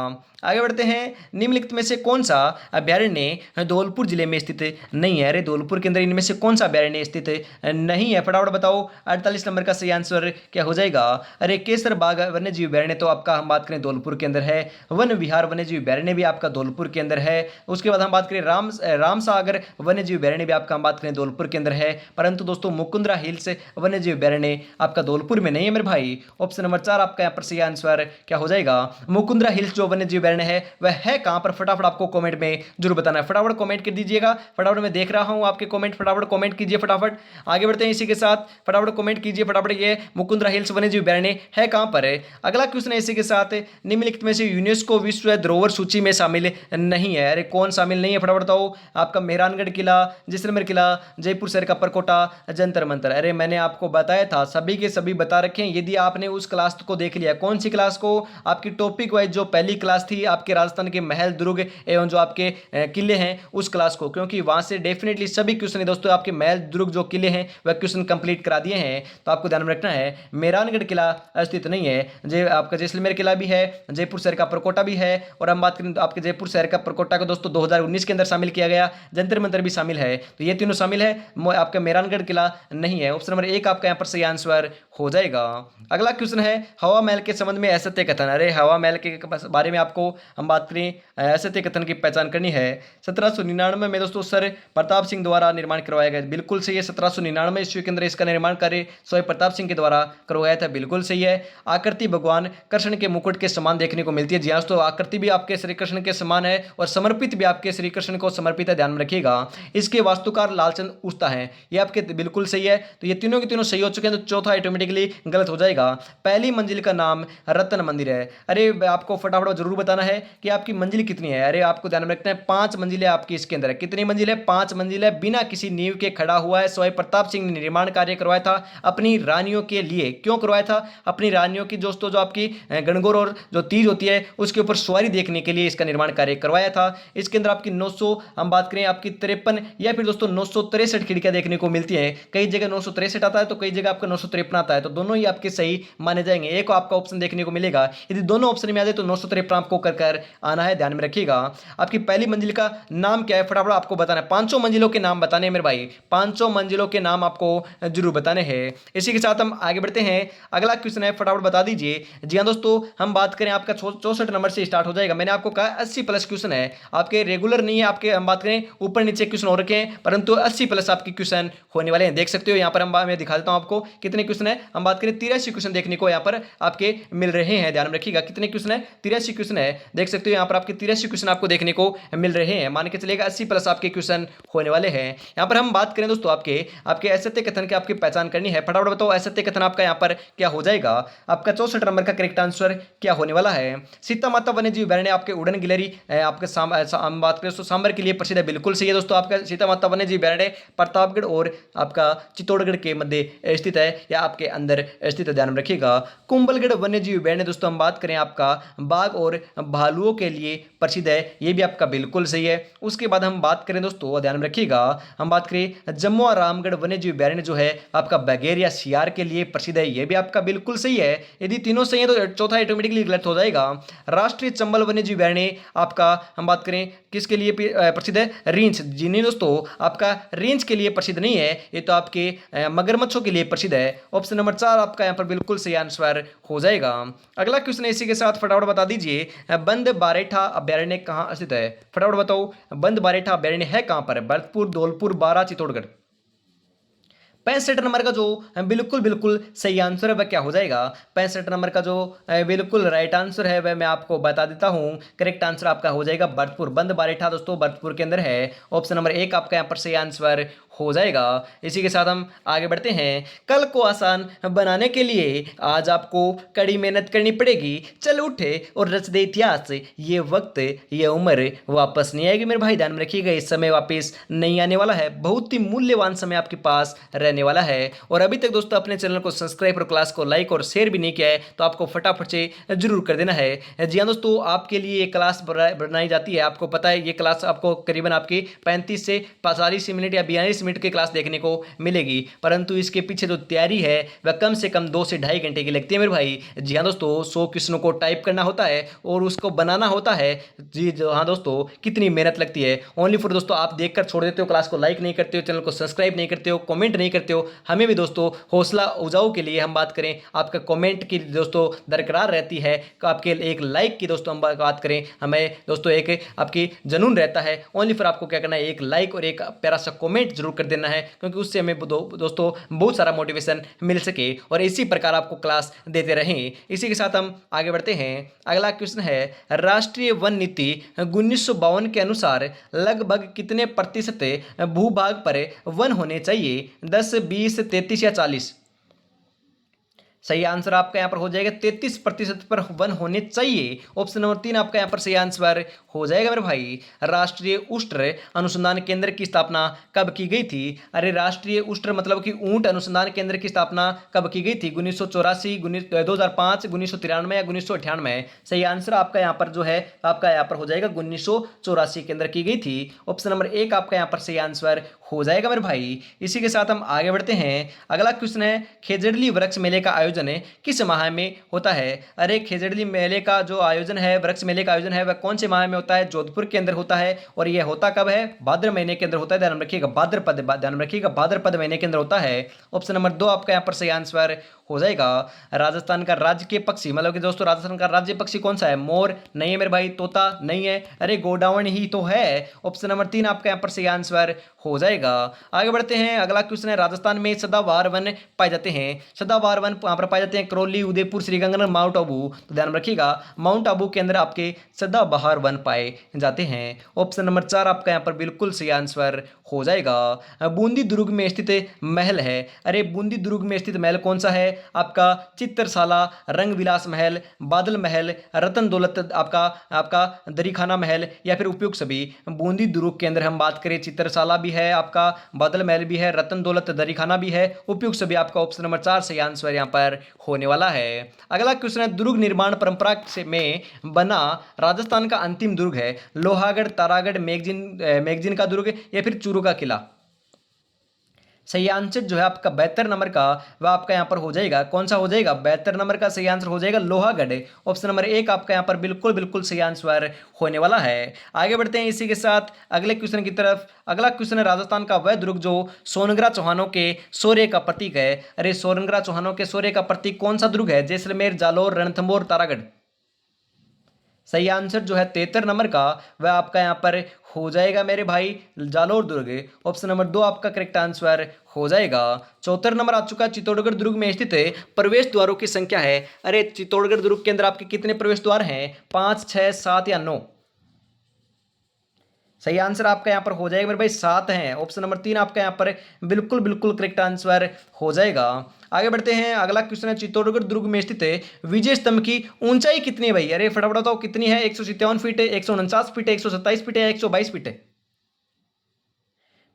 आगे बढ़ते हैं। निम्नलिखित में से कौन सा अभ्यारण्य धौलपुर जिले में स्थित नहीं है? अरे धौलपुर के अंदर इनमें से कौन सा अभ्यारण्य स्थित नहीं है? फटाफट बताओ। 48 नंबर का सही आंसर क्या हो जाएगा? अरे केसर बाग वन्य जीव अभ्यारण्य तो आपका हम बात करें धौलपुर के अंदर है। वन विहार वन्य जीव अभ्यारण्य भी आपका धौलपुर के अंदर है। उसके बाद हम बात करें राम सागर वन्य जीव अभ्यारण्य भी आपका हम बात करें धौलपुर के अंदर है। परंतु दोस्तों मुकुंदरा हिल्स वन्य जीव अभ्यारण्य आपका धौलपुर में नहीं है मेरे भाई। ऑप्शन नंबर 4 आपका यहाँ पर सही आंसर क्या हो जाएगा? मुकुंदरा हिल्स जो वन्य जीव अभ्यारण्य है वह है कहां पर? फटाफट आपको कमेंट में जरूर बताना है। फटाफट कमेंट कर दीजिएगा। फटाफट मैं देख रहा हूं आपके कमेंट, फटाफट कमेंट कीजिए फटाफट। आगे बढ़ते हैं इसी के साथ, फटाफट कमेंट कीजिए फटाफट। ये मुकुंदरा हिल्स वन्यजीव अभ्यारण्य है कहां पर है? अगला क्वेश्चन है इसी के साथ। निम्नलिखित में से यूनेस्को विश्व धरोहर सूची में शामिल नहीं है? अरे कौन शामिल नहीं है फटाफट बताओ। आपका मेहरानगढ़ किला, जैसलमेर किला, जयपुर शहर का परकोटा, जंतर मंतर। अरे मैंने आपको बताया था, सभी के सभी बता रखे हैं। यदि आपने उस क्लास को देख लिया, कौन सी क्लास को? आपकी टॉपिक वाइज जो पहली क्लास थी आपके राजस्थान के महल दुर्ग एवं जो आपके किले हैं उस क्लास को, क्योंकि वहां से डेफिनेटली सभी क्वेश्चन दोस्तों आपके महल दुर्ग जो किले हैं वह क्वेश्चन कंप्लीट करा दिए हैं। तो आपको ध्यान में रखना है मेहरानगढ़ किला अस्तित्व नहीं है। आपका जैसलमेर किला भी है, जयपुर शहर का परकोटा भी है, और हम बात करें तो आपके जयपुर शहर का परकोटा को दोस्तों 2019 के अंदर शामिल किया गया। जंतर मंतर भी शामिल है, तो ये तीनों शामिल है, आपका मेहरानगढ़ किला नहीं है। ऑप्शन नंबर 1 आपका यहाँ पर सही आंसर हो जाएगा। अगला क्वेश्चन है हवा महल के संबंध में असत्य कथन। अरे हवा महल के बारे में आपको हम बात करें असत्य कथन की पहचान करनी है। 1799 में दोस्तों सर प्रताप सिंह द्वारा निर्माण करवाया गया, बिल्कुल सही है। 1799 ईस्वी के अंदर इसका निर्माण कार्य सर प्रताप सिंह के द्वारा करवाया था, बिल्कुल सही है। आकृति भगवान कृष्ण के मुकुट के समान देखने को मिलती है। जी हाँ दोस्तों, आकृति भी आपके श्री कृष्ण के समान है और समर्पित भी आपके श्री कृष्ण को समर्पित है, ध्यान में रखिएगा। इसके वास्तुकार लालचंद उस्ता है, ये आपके बिल्कुल सही है। तो ये तीनों के तीनों सही हो चुके हैं, तो चौथा ऑटोमेटिकली गलत हो जाएगा। पहली मंजिल का नाम रतन मंदिर है। अरे आपको फटाफट जरूर बताना है कि आपकी मंजिल कितनी है। अरे आपको ध्यान में रखना है 5 मंजिलें आपकी इसके अंदर है। कितनी मंजिल है? 5 मंजिल है। बिना किसी नींव के खड़ा हुआ है। सवाई प्रताप सिंह ने निर्माण कार्य करवाया था अपनी रानियों के लिए। क्यों करवाया था? अपनी रानियों की दोस्तों जो आपकी गणगौर और जो तीज होती है उसके ऊपर सवारी देखने के लिए इसका निर्माण कार्य करवाया था। इसके अंदर आपकी 900 हम बात करें आपकी 53 या फिर दोस्तों 963 खिड़कियां देखने को मिलती है। कई जगह 963 आता है तो कई जगह आपका 953 आता है, तो दोनों ही आपके सही माने जाएंगे। एक आपका ऑप्शन देखने को मिलेगा, यदि दोनों ऑप्शन में आ जाए तो 953 आपको कर कर आना है, ध्यान में रखिएगा। आपकी पहली मंजिल का नाम क्या है फटाफट आपको बताना है। 500 मंजिलों के नाम बताने हैं मेरे भाई, 500 मंजिलों के नाम आपको जरूर बताने हैं। इसी के साथ हम आगे बढ़ते हैं। अगला क्वेश्चन है, फटाफट बता दीजिए। जी हाँ दोस्तों, हम बात करें आपका 64 नंबर से स्टार्ट हो जाएगा। मैंने आपको कहा 80 प्लस क्वेश्चन है, आपके रेगुलर नहीं है, आपके हम बात करें ऊपर नीचे क्वेश्चन हो रखे हैं, परंतु 80 प्लस आपके क्वेश्चन होने वाले हैं। देख सकते हो यहाँ पर मैं दिखा देता हूँ आपको कितने क्वेश्चन है। हम बात करें 83 क्वेश्चन देखने को यहाँ पर आपके मिल रहे हैं, ध्यान में रखिएगा। कितने क्वेश्चन है? 83 क्वेश्चन है। देख सकते हो यहाँ पर आपके 83 क्वेश्चन आपको देखने को मिल रहे हैं। मान के चलेगा 80 प्लस आपके क्वेश्चन होने वाले हैं। यहाँ पर हम बात करें दोस्तों आपके आपके असत्य कथन की आपकी पहचान करनी है। फटाफट बताओ असत्य कथन आपका यहाँ पर क्या हो जाएगा। आपका 64 नंबर का करेक्ट आंसर क्या होने वाला है। सीता माता वन्य जीव अभयारण्य आपके उड़न गिलहरी आपके हम बात करें तो सांबर के लिए प्रसिद्ध है। बिल्कुल सही है दोस्तों, आपका सीता माता वन्य जीव अभयारण्य प्रतापगढ़ और आपका चित्तौड़गढ़ के मध्य स्थित है या आपके अंदर स्थित है, ध्यान में रखिएगा। कुंभलगढ़ वन्य जीव अभयारण्य दोस्तों हम बात करें आपका बाघ और भालुओं के लिए प्रसिद्ध है, ये भी आपका बिल्कुल सही है। उसके बाद हम बात करें दोस्तों, ध्यान में रखिएगा, हम बात करें जम्मू और रामगढ़ वन्य जीव अभयारण्य जो है आपका बघेर या सियार के लिए प्रसिद्ध है, ये भी आपका बिल्कुल सही है। यदि तीनों सही है तो चौथा ऑटोमेटिकली गलत हो जाएगा। राष्ट्रीय चंबल वन्य जीव अभयारण्य आपका हम बात करें किसके लिए प्रसिद्ध है? रींछ जी नहीं दोस्तों, आपका रींछ के लिए प्रसिद्ध नहीं है, ये तो आपके मगरमच्छों के लिए प्रसिद्ध है। ऑप्शन नंबर 4 आपका यहाँ पर बिल्कुल सही आंसर हो जाएगा। अगला क्वेश्चन इसी के साथ फटाफट बता दीजिए, बंद बारेठा अभयारण्य कहाँ स्थित है? फटाफट बताओ, बंद बारेठा अभयारण्य है कहाँ पर? भरतपुर, धौलपुर, बारा, चित्तौड़गढ़। 65 नंबर का जो बिल्कुल बिल्कुल सही आंसर है वह क्या हो जाएगा? 65 नंबर का जो बिल्कुल राइट आंसर है वह मैं आपको बता देता हूं। करेक्ट आंसर आपका हो जाएगा भरतपुर। बंद बारेठा दोस्तों भरतपुर के अंदर है। ऑप्शन नंबर 1 आपका यहाँ पर सही आंसर हो जाएगा। इसी के साथ हम आगे बढ़ते हैं। कल को आसान बनाने के लिए आज आपको कड़ी मेहनत करनी पड़ेगी। चल उठे और रच दे इतिहास। ये वक्त ये उम्र वापस नहीं आएगी मेरे भाई, ध्यान में रखिएगा। इस समय वापस नहीं आने वाला है। बहुत ही मूल्यवान समय आपके पास रहने वाला है। और अभी तक दोस्तों अपने चैनल को सब्सक्राइब और क्लास को लाइक और शेयर भी नहीं किया है तो आपको फटाफट से जरूर कर देना है। जी हाँ दोस्तों, आपके लिए ये क्लास बनाई जाती है। आपको पता है ये क्लास आपको करीबन आपकी 35 से 45 मिनट या 42 मिनट की क्लास देखने को मिलेगी, परंतु इसके पीछे जो तैयारी है वह कम से कम 2 से ढाई घंटे की लगती है मेरे भाई। जी हाँ दोस्तों, 100 क्वेश्चनों को टाइप करना होता है और उसको बनाना होता है। जी हाँ दोस्तों, कितनी मेहनत लगती है। ओनली फॉर दोस्तों आप देखकर छोड़ देते हो, क्लास को लाइक नहीं करते हो, चैनल को सब्सक्राइब नहीं करते हो, कमेंट नहीं करते हो। हमें भी दोस्तों हौसला उजाऊ के लिए हम बात करें, आपका कमेंट की दोस्तों दरकरार रहती है, आपके एक लाइक की दोस्तों हम बात करें, हमें दोस्तों एक आपकी जुनून रहता है। ओनली फॉर आपको क्या करना है, एक लाइक और एक प्यारा सा कमेंट जरूर कर देना है, क्योंकि उससे हमें दोस्तों बहुत सारा मोटिवेशन मिल सके और इसी प्रकार आपको क्लास देते रहें। इसी के साथ हम आगे बढ़ते हैं। अगला क्वेश्चन है, राष्ट्रीय वन नीति 1952 के अनुसार लगभग कितने प्रतिशत भूभाग पर वन होने चाहिए? 10, 20, 33 या 40? सही आंसर आपका यहाँ पर हो जाएगा 33% पर वन होने चाहिए। ऑप्शन नंबर 3 आपका यहाँ पर सही आंसर हो जाएगा मेरे भाई। राष्ट्रीय उष्ट्र अनुसंधान केंद्र की स्थापना कब की गई थी? अरे राष्ट्रीय उष्ट्र मतलब कि ऊंट अनुसंधान केंद्र की स्थापना कब की गई थी? 1984, 2005, 1993 या 1998? सही आंसर आपका यहाँ पर जो है आपका यहाँ पर हो जाएगा 1984 के अंदर की गई थी। ऑप्शन नंबर 1 आपका यहाँ पर सही आंसर हो जाएगा मेरे भाई। इसी के साथ हम आगे बढ़ते हैं। अगला क्वेश्चन है, खेजड़ली वृक्ष मेले का आयोजन किस माह में होता है? अरे खेजड़ली मेले का जो आयोजन है, वृक्ष मेले का आयोजन है, वह कौन से माह में होता है? जोधपुर के अंदर होता है। और यह होता कब है? भाद्र महीने के अंदर होता है, ध्यान रखिएगा। भाद्रपद, ध्यान रखिएगा, भाद्रपद महीने के अंदर होता है। ऑप्शन नंबर 2 आपका यहाँ पर सही आंसर हो जाएगा। राजस्थान का राज्य के पक्षी मतलब कि दोस्तों राजस्थान का राज्य पक्षी कौन सा है? मोर नहीं है मेरे भाई, तोता नहीं है, अरे गोडावण ही तो है। ऑप्शन नंबर 3 आपका यहाँ पर सही आंसर हो जाएगा। आगे बढ़ते हैं। अगला क्वेश्चन है, राजस्थान में सदाबहार वन पाए जाते हैं। सदाबहार वन यहाँ पर पाए जाते हैं करौली, उदयपुर, श्रीगंगानगर, माउंट आबू। तो ध्यान रखिएगा, माउंट आबू के अंदर आपके सदाबहार वन पाए जाते हैं। ऑप्शन नंबर 4 आपका यहाँ पर बिल्कुल सही आंसर हो जाएगा। बूंदी दुर्ग में स्थित महल है। अरे बूंदी दुर्ग में स्थित महल कौन सा है? आपका चित्रशाला, रंग विलास महल, बादल महल, रतन दौलत, आपका आपका दरीखाना महल या फिर उपयुक्त सभी। बूंदी दुर्ग के अंदर हम बात करें चित्रशाला भी है, आपका बादल महल भी है, रतन दौलत दरीखाना भी है, उपयुक्त सभी। आपका ऑप्शन नंबर 4 सही आंसर यहाँ पर होने वाला है। अगला क्वेश्चन है, दुर्ग निर्माण परंपरा से में बना राजस्थान का अंतिम दुर्ग है। लोहागढ़, तारागढ़, मैगजीन का दुर्ग या फिर चूरू का किला? सही आंसर जो है आपका 72 नंबर का वह आपका यहाँ पर हो जाएगा, कौन सा हो जाएगा, 72 नंबर का सही आंसर हो जाएगा लोहागढ़। ऑप्शन नंबर 1 आपका यहाँ पर बिल्कुल बिल्कुल सही आंसर होने वाला है। आगे बढ़ते हैं इसी के साथ अगले क्वेश्चन की तरफ। अगला क्वेश्चन है राजस्थान का वह दुर्ग जो सोनग्रा चौहानों के शौर्य का प्रतीक है। अरे सोनग्रा चौहानों के शौर्य का प्रतीक कौन सा दुर्ग है, जैसलमेर, जालोर, रणथंभौर, तारागढ़। सही आंसर जो है 73 नंबर का वह आपका यहाँ पर हो जाएगा मेरे भाई जालोर दुर्ग। ऑप्शन नंबर 2 आपका करेक्ट आंसर हो जाएगा। 74 नंबर आ चुका है चित्तौड़गढ़ दुर्ग में स्थित प्रवेश द्वारों की संख्या है। अरे चित्तौड़गढ़ दुर्ग के अंदर आपके कितने प्रवेश द्वार हैं, 5, 6, 7 या 9। सही आंसर आपका यहाँ पर हो जाएगा मेरे भाई 7 हैं। ऑप्शन नंबर 3 आपका यहाँ पर बिल्कुल बिल्कुल करेक्ट आंसर हो जाएगा। आगे बढ़ते हैं अगला क्वेश्चन है चित्तौड़गढ़ दुर्ग में स्थित विजय स्तंभ की ऊंचाई कितनी है भाई। अरे फटाफट बताओ कितनी है, 157 फीट है, 149 फीट है, 127 फीट है, 122 फीट है।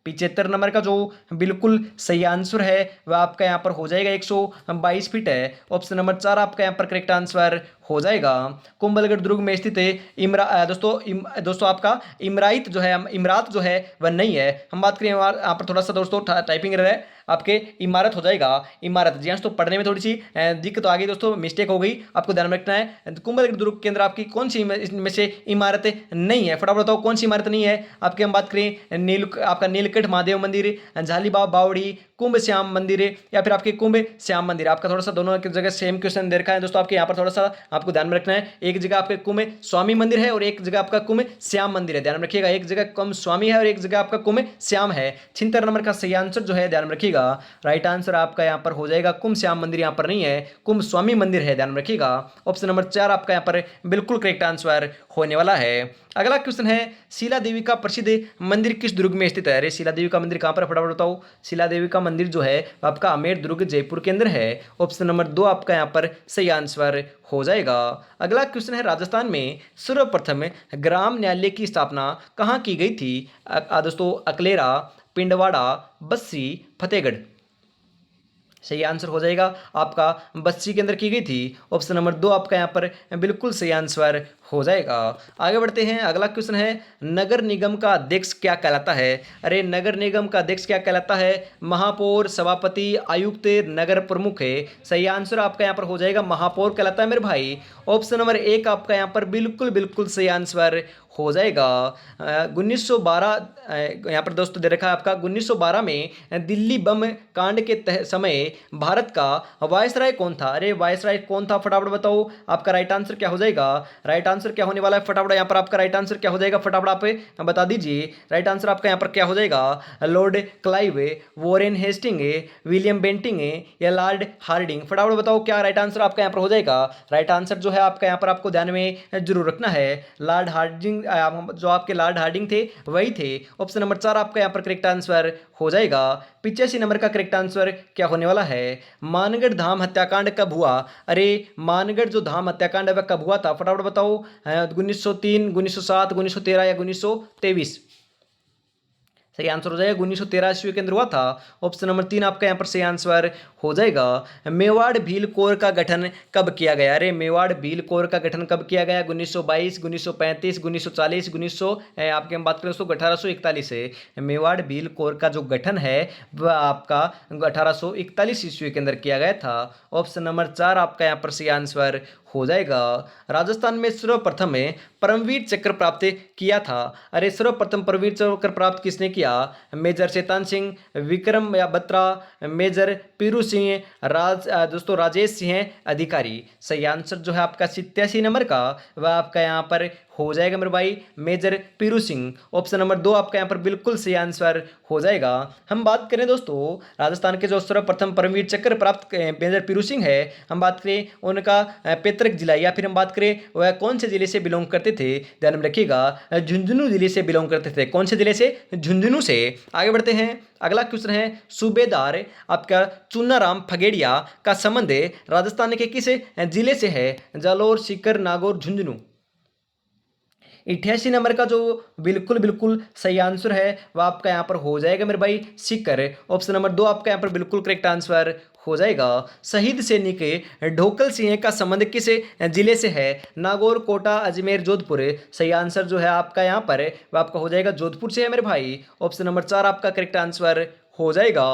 75 नंबर का जो बिल्कुल सही आंसर है वह आपका यहाँ पर हो जाएगा 122 फीट है। ऑप्शन नंबर 4 आपका यहाँ पर करेक्ट आंसर हो जाएगा। कुंभलगढ़ दुर्ग में स्थित दोस्तों आपका इमराइत जो है, इमरात जो है वह नहीं है। हम बात करें यहाँ पर थोड़ा सा दोस्तों टाइपिंग रहा है आपके इमारत हो जाएगा, इमारत। जी हाँ, तो पढ़ने में थोड़ी सी दिक्कत आ गई दोस्तों, मिस्टेक हो गई, आपको ध्यान में रखना है। कुंभलगढ़ दुर्ग के अंदर आपकी कौन सी इसमें से इमारत नहीं है, फटाफट बताओ कौन सी इमारत नहीं है आपकी। हम बात करें आपका नीलकंठ महादेव मंदिर, झालीबाग बावड़ी, कुंभ श्याम मंदिर या फिर आपके कुंभ श्याम मंदिर। आपका थोड़ा सा दोनों की जगह सेम क्वेश्चन दे रखा है दोस्तों, आपके यहाँ पर थोड़ा सा आपको ध्यान में रखना है। एक जगह आपके कुंभ स्वामी मंदिर है और एक जगह आपका कुंभ श्याम मंदिर है, ध्यान में रखिएगा। एक जगह कुंभ स्वामी है और एक जगह आपका कुंभ श्याम है। 76 नंबर का सही आंसर जो है ध्यान में रखिएगा, राइट आंसर आपका यहाँ पर हो जाएगा कुंभ श्याम मंदिर यहाँ पर नहीं है, कुंभ स्वामी मंदिर है, ध्यान में रखिएगा। ऑप्शन नंबर 4 आपका यहाँ पर बिल्कुल करेक्ट आंसर होने वाला है। अगला क्वेश्चन है शीला देवी का प्रसिद्ध मंदिर किस दुर्ग में स्थित है। अरे शीला देवी का मंदिर कहाँ पर, फटाफट बताओ। शीला देवी का मंदिर जो है आपका आमेर दुर्ग जयपुर के अंदर है। ऑप्शन नंबर 2 आपका यहाँ पर सही आंसर हो जाएगा। अगला क्वेश्चन है राजस्थान में सर्वप्रथम ग्राम न्यायालय की स्थापना कहाँ की गई थी। दोस्तों अकलेरा, पिंडवाड़ा, बस्सी, फतेहगढ़। सही आंसर हो जाएगा आपका बस्सी के अंदर की गई थी। ऑप्शन नंबर 2 आपका यहाँ पर बिल्कुल सही आंसर हो जाएगा। आगे बढ़ते हैं अगला क्वेश्चन है नगर निगम का अध्यक्ष क्या कहलाता है। अरे नगर निगम का अध्यक्ष क्या कहलाता है, महापौर, सभापति, आयुक्त, नगर प्रमुख है। सही आंसर आपका यहाँ पर हो जाएगा महापौर कहलाता है मेरे भाई। ऑप्शन नंबर 1 आपका यहाँ पर बिल्कुल बिल्कुल सही आंसर हो जाएगा। 1912 यहाँ पर दोस्तों दे रखा है आपका 1912 में दिल्ली बम कांड के समय भारत का वायसराय कौन था। अरे वायसराय कौन था फटाफट बताओ, आपका राइट आंसर क्या हो जाएगा। राइट आंसर क्या होने वाला है फटाफट यहाँ पर आपका राइट आंसर क्या हो जाएगा, फटाफट आप बता दीजिए। राइट आंसर आपका यहाँ पर क्या हो जाएगा, Lord Clive, Warren Hasting, William Bentinck या लॉर्ड हार्डिंग। फटाफट बताओ क्या राइट आंसर आपका यहाँ पर हो जाएगा। राइट आंसर जो है आपका यहाँ पर आपको ध्यान में जरूर रखना है, लॉर्ड हार्डिंग, जो आपके लॉर्ड हार्डिंग थे वही थे। ऑप्शन नंबर 4 आपका यहाँ पर करेक्ट आंसर हो जाएगा। 85 नंबर का करेक्ट आंसर क्या होने वाला है, मानगढ़ धाम हत्याकांड कब हुआ। अरे मानगढ़ जो धाम हत्याकांड है वह कब हुआ था, फटाफट बताओ। 1903, 1907, 1913 या 1923। सही आंसर हो जाएगा 1913 ईस्वी के अंदर हुआ था। ऑप्शन नंबर 3 आपका यहाँ पर सही आंसर हो जाएगा। मेवाड़ भील कोर का गठन कब किया गया। अरे मेवाड़ भील कोर का गठन कब किया गया, 1922, 1935, 1940, 1900 आपके हम बात करें दोस्तों 1841 से। मेवाड़ भील कोर का जो गठन है वह आपका 1841 ईस्वी के अंदर किया गया था। ऑप्शन नंबर 4 आपका यहाँ पर सही आंसर हो जाएगा। राजस्थान में सर्वप्रथम परमवीर चक्र प्राप्त किया था। अरे सर्वप्रथम परमवीर चक्र प्राप्त किसने किया, मेजर चेतन सिंह, विक्रम या बत्रा, मेजर पीरू सिंह, दोस्तों राजेश सिंह अधिकारी। सही आंसर जो है आपका 87 नंबर का वह आपका यहाँ पर हो जाएगा मेरे भाई मेजर पीरू सिंह। ऑप्शन नंबर 2 आपका यहाँ पर बिल्कुल सही आंसर हो जाएगा। हम बात करें दोस्तों राजस्थान के जो सर्वप्रथम परमवीर चक्र प्राप्त मेजर पीरू सिंह है, हम बात करें उनका पैतृक जिला या फिर हम बात करें वह कौन से जिले से बिलोंग करते थे, ध्यान में रखिएगा झुंझुनू जिले से बिलोंग करते थे। कौन से जिले से, झुंझुनू से। आगे बढ़ते हैं अगला क्वेश्चन है सूबेदार आपका चुन्नाराम फगेड़िया का संबंध राजस्थान के किस जिले से है, जालोर, सीकर, नागौर, झुंझुनू। 88 नंबर का जो बिल्कुल बिल्कुल सही आंसर है वह आपका यहाँ पर हो जाएगा मेरे भाई सीकर। ऑप्शन नंबर 2 आपका यहाँ पर बिल्कुल करेक्ट आंसर हो जाएगा। शहीद सैनिक ढोकल सिंह का संबंध किस जिले से है, नागौर, कोटा, अजमेर, जोधपुर। सही आंसर जो है आपका यहाँ पर वह आपका हो जाएगा जोधपुर से है मेरे भाई। ऑप्शन नंबर 4 आपका करेक्ट आंसर हो जाएगा।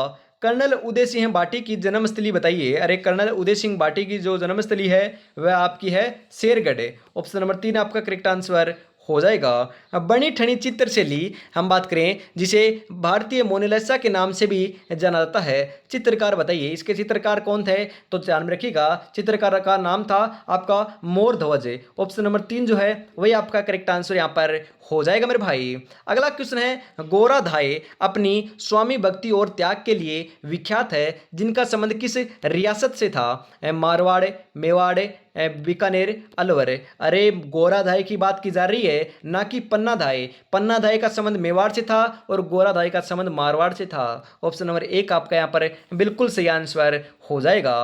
कर्नल उदय सिंह भाटी की जन्मस्थली बताइए। अरे कर्नल उदय सिंह भाटी की जो जन्मस्थली है वह आपकी है शेरगढ़। ऑप्शन नंबर 3 आपका करेक्ट आंसर हो जाएगा। अब बनी ठनी चित्रशैली हम बात करें जिसे भारतीय मोनालिसा के नाम से भी जाना जाता है, चित्रकार बताइए इसके चित्रकार कौन थे? तो ध्यान में रखिएगा चित्रकार का नाम था आपका मोर ध्वज। ऑप्शन नंबर 3 जो है वही आपका करेक्ट आंसर यहाँ पर हो जाएगा मेरे भाई। अगला क्वेश्चन है गोराधाय अपनी स्वामी भक्ति और त्याग के लिए विख्यात है, जिनका संबंध किस रियासत से था? मारवाड़, मेवाड़, बीकानेर, अलवर। अरे गोराधाय की बात की जा रही है ना कि पन्नाधाय। पन्नाधाय का संबंध मेवाड़ से था और गोराधाय का संबंध मारवाड़ से था। ऑप्शन नंबर 1 आपका यहाँ पर बिल्कुल सही आंसर हो जाएगा।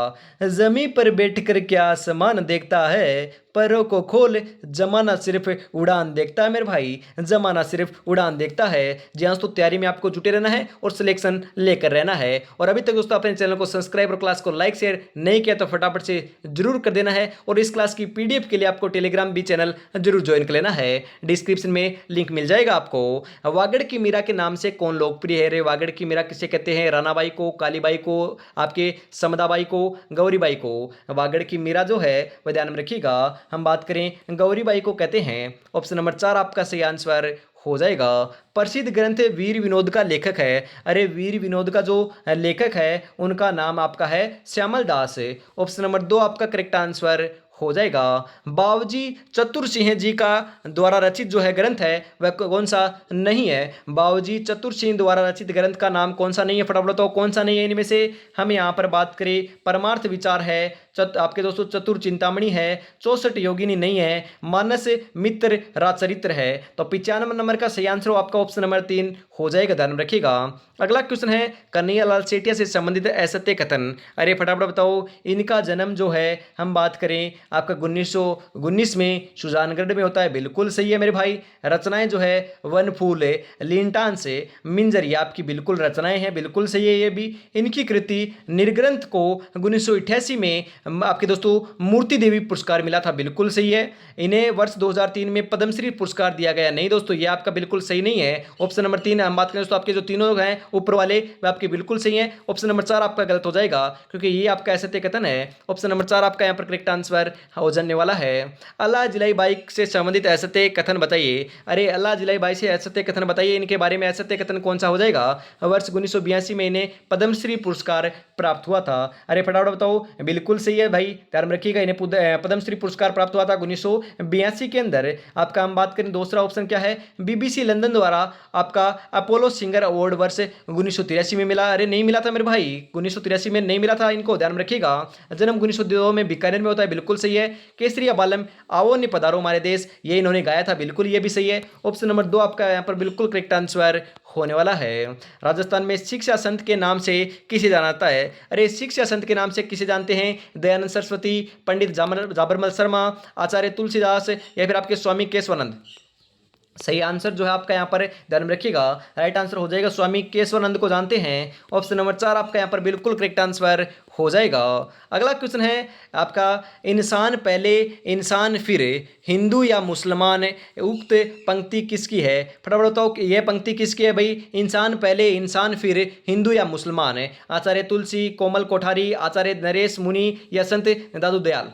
जमी पर बैठकर क्या आसमान देखता है, पैरों को खोल जमाना सिर्फ उड़ान देखता है मेरे भाई, जमाना सिर्फ उड़ान देखता है। जी हाँ, तो तैयारी में आपको जुटे रहना है और सिलेक्शन लेकर रहना है। और अभी तक दोस्तों अपने चैनल को सब्सक्राइब और क्लास को लाइक शेयर नहीं किया तो फटाफट से जरूर कर देना है। और इस क्लास की पीडीएफ के लिए आपको टेलीग्राम भी चैनल जरूर ज्वाइन कर लेना है, डिस्क्रिप्शन में लिंक मिल जाएगा आपको। वागड़ की मीरा के नाम से कौन लोकप्रिय है? रे वागड़ की मीरा किसे कहते हैं? रानाबाई को, कालीबाई को, आपके समदाबाई को, गौरीबाई को। वागड़ की मीरा जो है वह ध्यान में रखिएगा हम बात करें गौरीबाई को कहते हैं। ऑप्शन नंबर 4 आपका सही आंसर हो जाएगा। प्रसिद्ध ग्रंथ वीर विनोद का लेखक है। अरे वीर विनोद का जो लेखक है उनका नाम आपका है श्यामल दास। ऑप्शन नंबर 2 आपका करेक्ट आंसर हो जाएगा। बावजी चतुर सिंह जी का द्वारा रचित जो है ग्रंथ है वह कौन सा नहीं है? बावजी चतुर सिंह द्वारा रचित ग्रंथ का नाम कौन सा नहीं है? फटाफट बताओ कौन सा नहीं है इनमें से? हम यहाँ पर बात करें परमार्थ विचार है, आपके दोस्तों चतुर चिंतामणि है, 64 योगिनी नहीं है, मानस मित्र राजचरित्र है। तो 95 नंबर का सही आंसर आपका ऑप्शन नंबर 3 हो जाएगा, ध्यान में रखिएगा। अगला क्वेश्चन है कन्हैयालाल सेठिया से संबंधित असत्य कथन। अरे फटाफट बताओ इनका जन्म जो है हम बात करें आपका 1919 में सुजानगढ़ में होता है। बिल्कुल सही है मेरे भाई। रचनाएं जो है वन फूल लीनटान से मिंजर ये आपकी बिल्कुल रचनाएं हैं, बिल्कुल सही है ये भी। इनकी कृति निर्ग्रंथ को 1988 में आपके दोस्तों मूर्ति देवी पुरस्कार मिला था, बिल्कुल सही है। इन्हें वर्ष 2003 में पद्मश्री पुरस्कार दिया गया। नहीं दोस्तों ये आपका बिल्कुल सही नहीं है। ऑप्शन नंबर 3 हम बात करें दोस्तों आपके जो तीनों लोग हैं ऊपर वाले वे आपके बिल्कुल सही हैं। ऑप्शन नंबर 4 आपका गलत हो जाएगा क्योंकि ये आपका असत्य कथन है। ऑप्शन नंबर 4 आपका यहाँ पर करेक्ट आंसर हो जाने वाला है। अल्लाह जिलाई बाई से संबंधित असत्य कथन बताइए। अरे अल्लाह जिलाई बाई से असत्य कथन बताइए, इनके बारे में असत्य कथन कौन सा हो जाएगा? वर्ष 1982 में इन्हें पद्मश्री पुरस्कार प्राप्त हुआ था। अरे फटाफट बताओ बिल्कुल सही है भाई, ध्यान रखिएगा इन्हें पद्मश्री पुरस्कार प्राप्त हुआ था 1982 के अंदर। आपका हम बात करें दूसरा ऑप्शन क्या है? बीबीसी लंदन द्वारा आपका अपोलो सिंगर अवार्ड वर्ष 1983 में मिला। अरे नहीं मिला था मेरे भाई, 1983 में नहीं मिला था इनको, ध्यान में रखिएगा। जन्म 1902 में बीकानेर में होता है, बिल्कुल सही है। केसरिया बालम आओ ने पधारो हमारे देश ये इन्होंने गाया था, बिल्कुल ये भी सही है। ऑप्शन नंबर 2 आपका यहाँ पर बिल्कुल करेक्ट आंसर होने वाला है। राजस्थान में शिक्षा संत के नाम से किसे जाना जाता है? अरे शिक्षा संत के नाम से किसे जानते हैं? दयानंद सरस्वती, पंडित जाबरमल शर्मा, आचार्य तुलसीदास या फिर आपके स्वामी केशवानंद। सही आंसर जो है आपका यहाँ पर ध्यान में रखिएगा राइट आंसर हो जाएगा स्वामी केशवानंद को जानते हैं। ऑप्शन नंबर 4 आपका यहाँ पर बिल्कुल करेक्ट आंसर हो जाएगा। अगला क्वेश्चन है आपका इंसान पहले इंसान फिर हिंदू या मुसलमान, उक्त पंक्ति किसकी है? फटाफट बताओ कि यह पंक्ति किसकी है भाई? इंसान पहले इंसान फिर हिंदू या मुसलमान है। आचार्य तुलसी, कोमल कोठारी, आचार्य नरेश मुनि या संत दादू दयाल।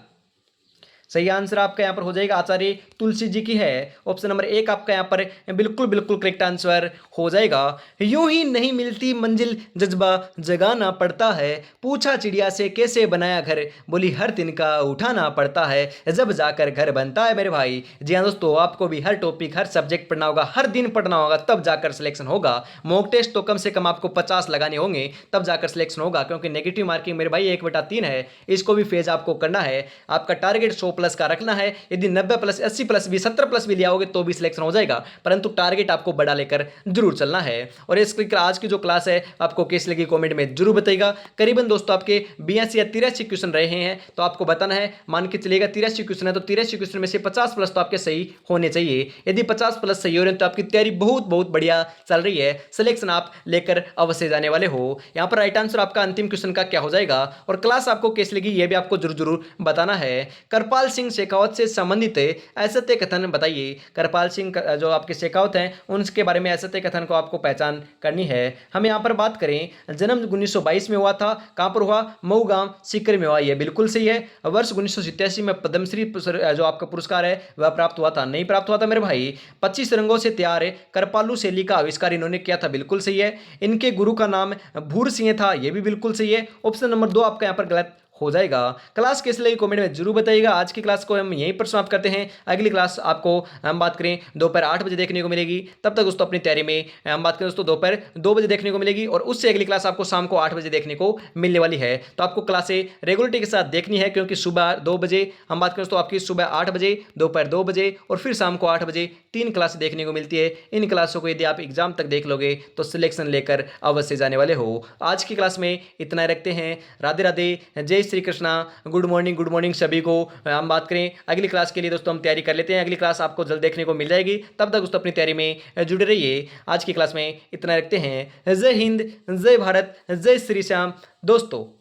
सही आंसर आपका यहाँ पर हो जाएगा आचार्य तुलसी जी की है। ऑप्शन नंबर 1 आपका यहाँ पर बिल्कुल बिल्कुल करेक्ट आंसर हो जाएगा। यूं ही नहीं मिलती मंजिल जज्बा जगाना पड़ता है, पूछा चिड़िया से कैसे बनाया घर, बोली हर तिनका उठाना पड़ता है, जब जाकर घर बनता है मेरे भाई। जी हाँ दोस्तों आपको भी हर टॉपिक हर सब्जेक्ट पढ़ना होगा, हर दिन पढ़ना होगा, तब जाकर सिलेक्शन होगा। मॉक टेस्ट तो कम से कम आपको 50 लगाने होंगे तब जाकर सिलेक्शन होगा, क्योंकि नेगेटिव मार्किंग मेरे भाई 1/3 है, इसको भी फेज आपको करना है। आपका टारगेट 100+ का रखना है। यदि 90+, 80+ भी 70+ भी लिया होगे तो भी सिलेक्शन हो जाएगा, परंतु टारगेट आपको बड़ा लेकर जरूर चलना है। और इस आज की जो क्लास है आपको कैसी लगी कमेंट में जरूर बताइएगा। करीबन दोस्तों आपके 82 या 83 क्वेश्चन रहे हैं, तो आपको बताना है, मान के चलिएगा 83 क्वेश्चन है तो 83 क्वेश्चन में से 50+ तो आपके सही होने चाहिए। यदि 50+ सही हो रहे हैं तो आपकी तैयारी बहुत बहुत बढ़िया चल रही है, सिलेक्शन आप लेकर अवश्य जाने वाले हो। यहाँ पर राइट आंसर आपका अंतिम क्वेश्चन का क्या हो जाएगा और क्लास आपको कैसी लगी ये भी आपको जरूर जरूर बताना है। करपाल करपाल सिंह शेखावत से संबंधित असत्य कथन बताइए। करपाल सिंह जो आपके शेखावत हैं उनके बारे में असत्य कथन को आपको पहचान करनी है। हम यहाँ पर बात करें जन्म 1922 में हुआ था, कहाँ पर हुआ, मऊ गांव सीकर में हुआ, यह बिल्कुल सही है। वर्ष 1987 में पद्मश्री जो आपका पुरस्कार है वह प्राप्त हुआ था, नहीं प्राप्त हुआ था मेरे भाई। 25 रंगों से तैयार करपालू शैली का आविष्कार इन्होंने किया था, बिल्कुल सही है। इनके गुरु का नाम भूर सिंह था, यह भी बिल्कुल सही है। ऑप्शन नंबर 2 आपका यहाँ पर गलत हो जाएगा। क्लास कैसे लगी कमेंट में जरूर बताइएगा। आज की क्लास को हम यहीं पर समाप्त करते हैं। अगली क्लास आपको हम बात करें दोपहर 8 बजे देखने को मिलेगी। तब तक दोस्तों अपनी तैयारी में हम बात करें दोस्तों दोपहर 2 बजे देखने को मिलेगी और उससे अगली क्लास आपको शाम को 8 बजे देखने को मिलने वाली है। तो आपको क्लासें रेगुलरिटी के साथ देखनी है, क्योंकि सुबह 2 बजे हम बात करें दोस्तों आपकी सुबह 8 बजे, दोपहर 2 बजे और फिर शाम को 8 बजे 3 क्लास देखने को मिलती है। इन क्लासों को यदि आप एग्जाम तक देख लोगे तो सिलेक्शन लेकर अवश्य जाने वाले हो। आज की क्लास में इतना ही रखते हैं। राधे राधे, जय श्री कृष्णा, गुड मॉर्निंग सभी को। हम बात करें अगली क्लास के लिए दोस्तों हम तैयारी कर लेते हैं। अगली क्लास आपको जल्द देखने को मिल जाएगी, तब तक दोस्तों अपनी तैयारी में जुड़े रहिए। आज की क्लास में इतना रखते हैं। जय हिंद, जय भारत, जय श्री श्याम दोस्तों।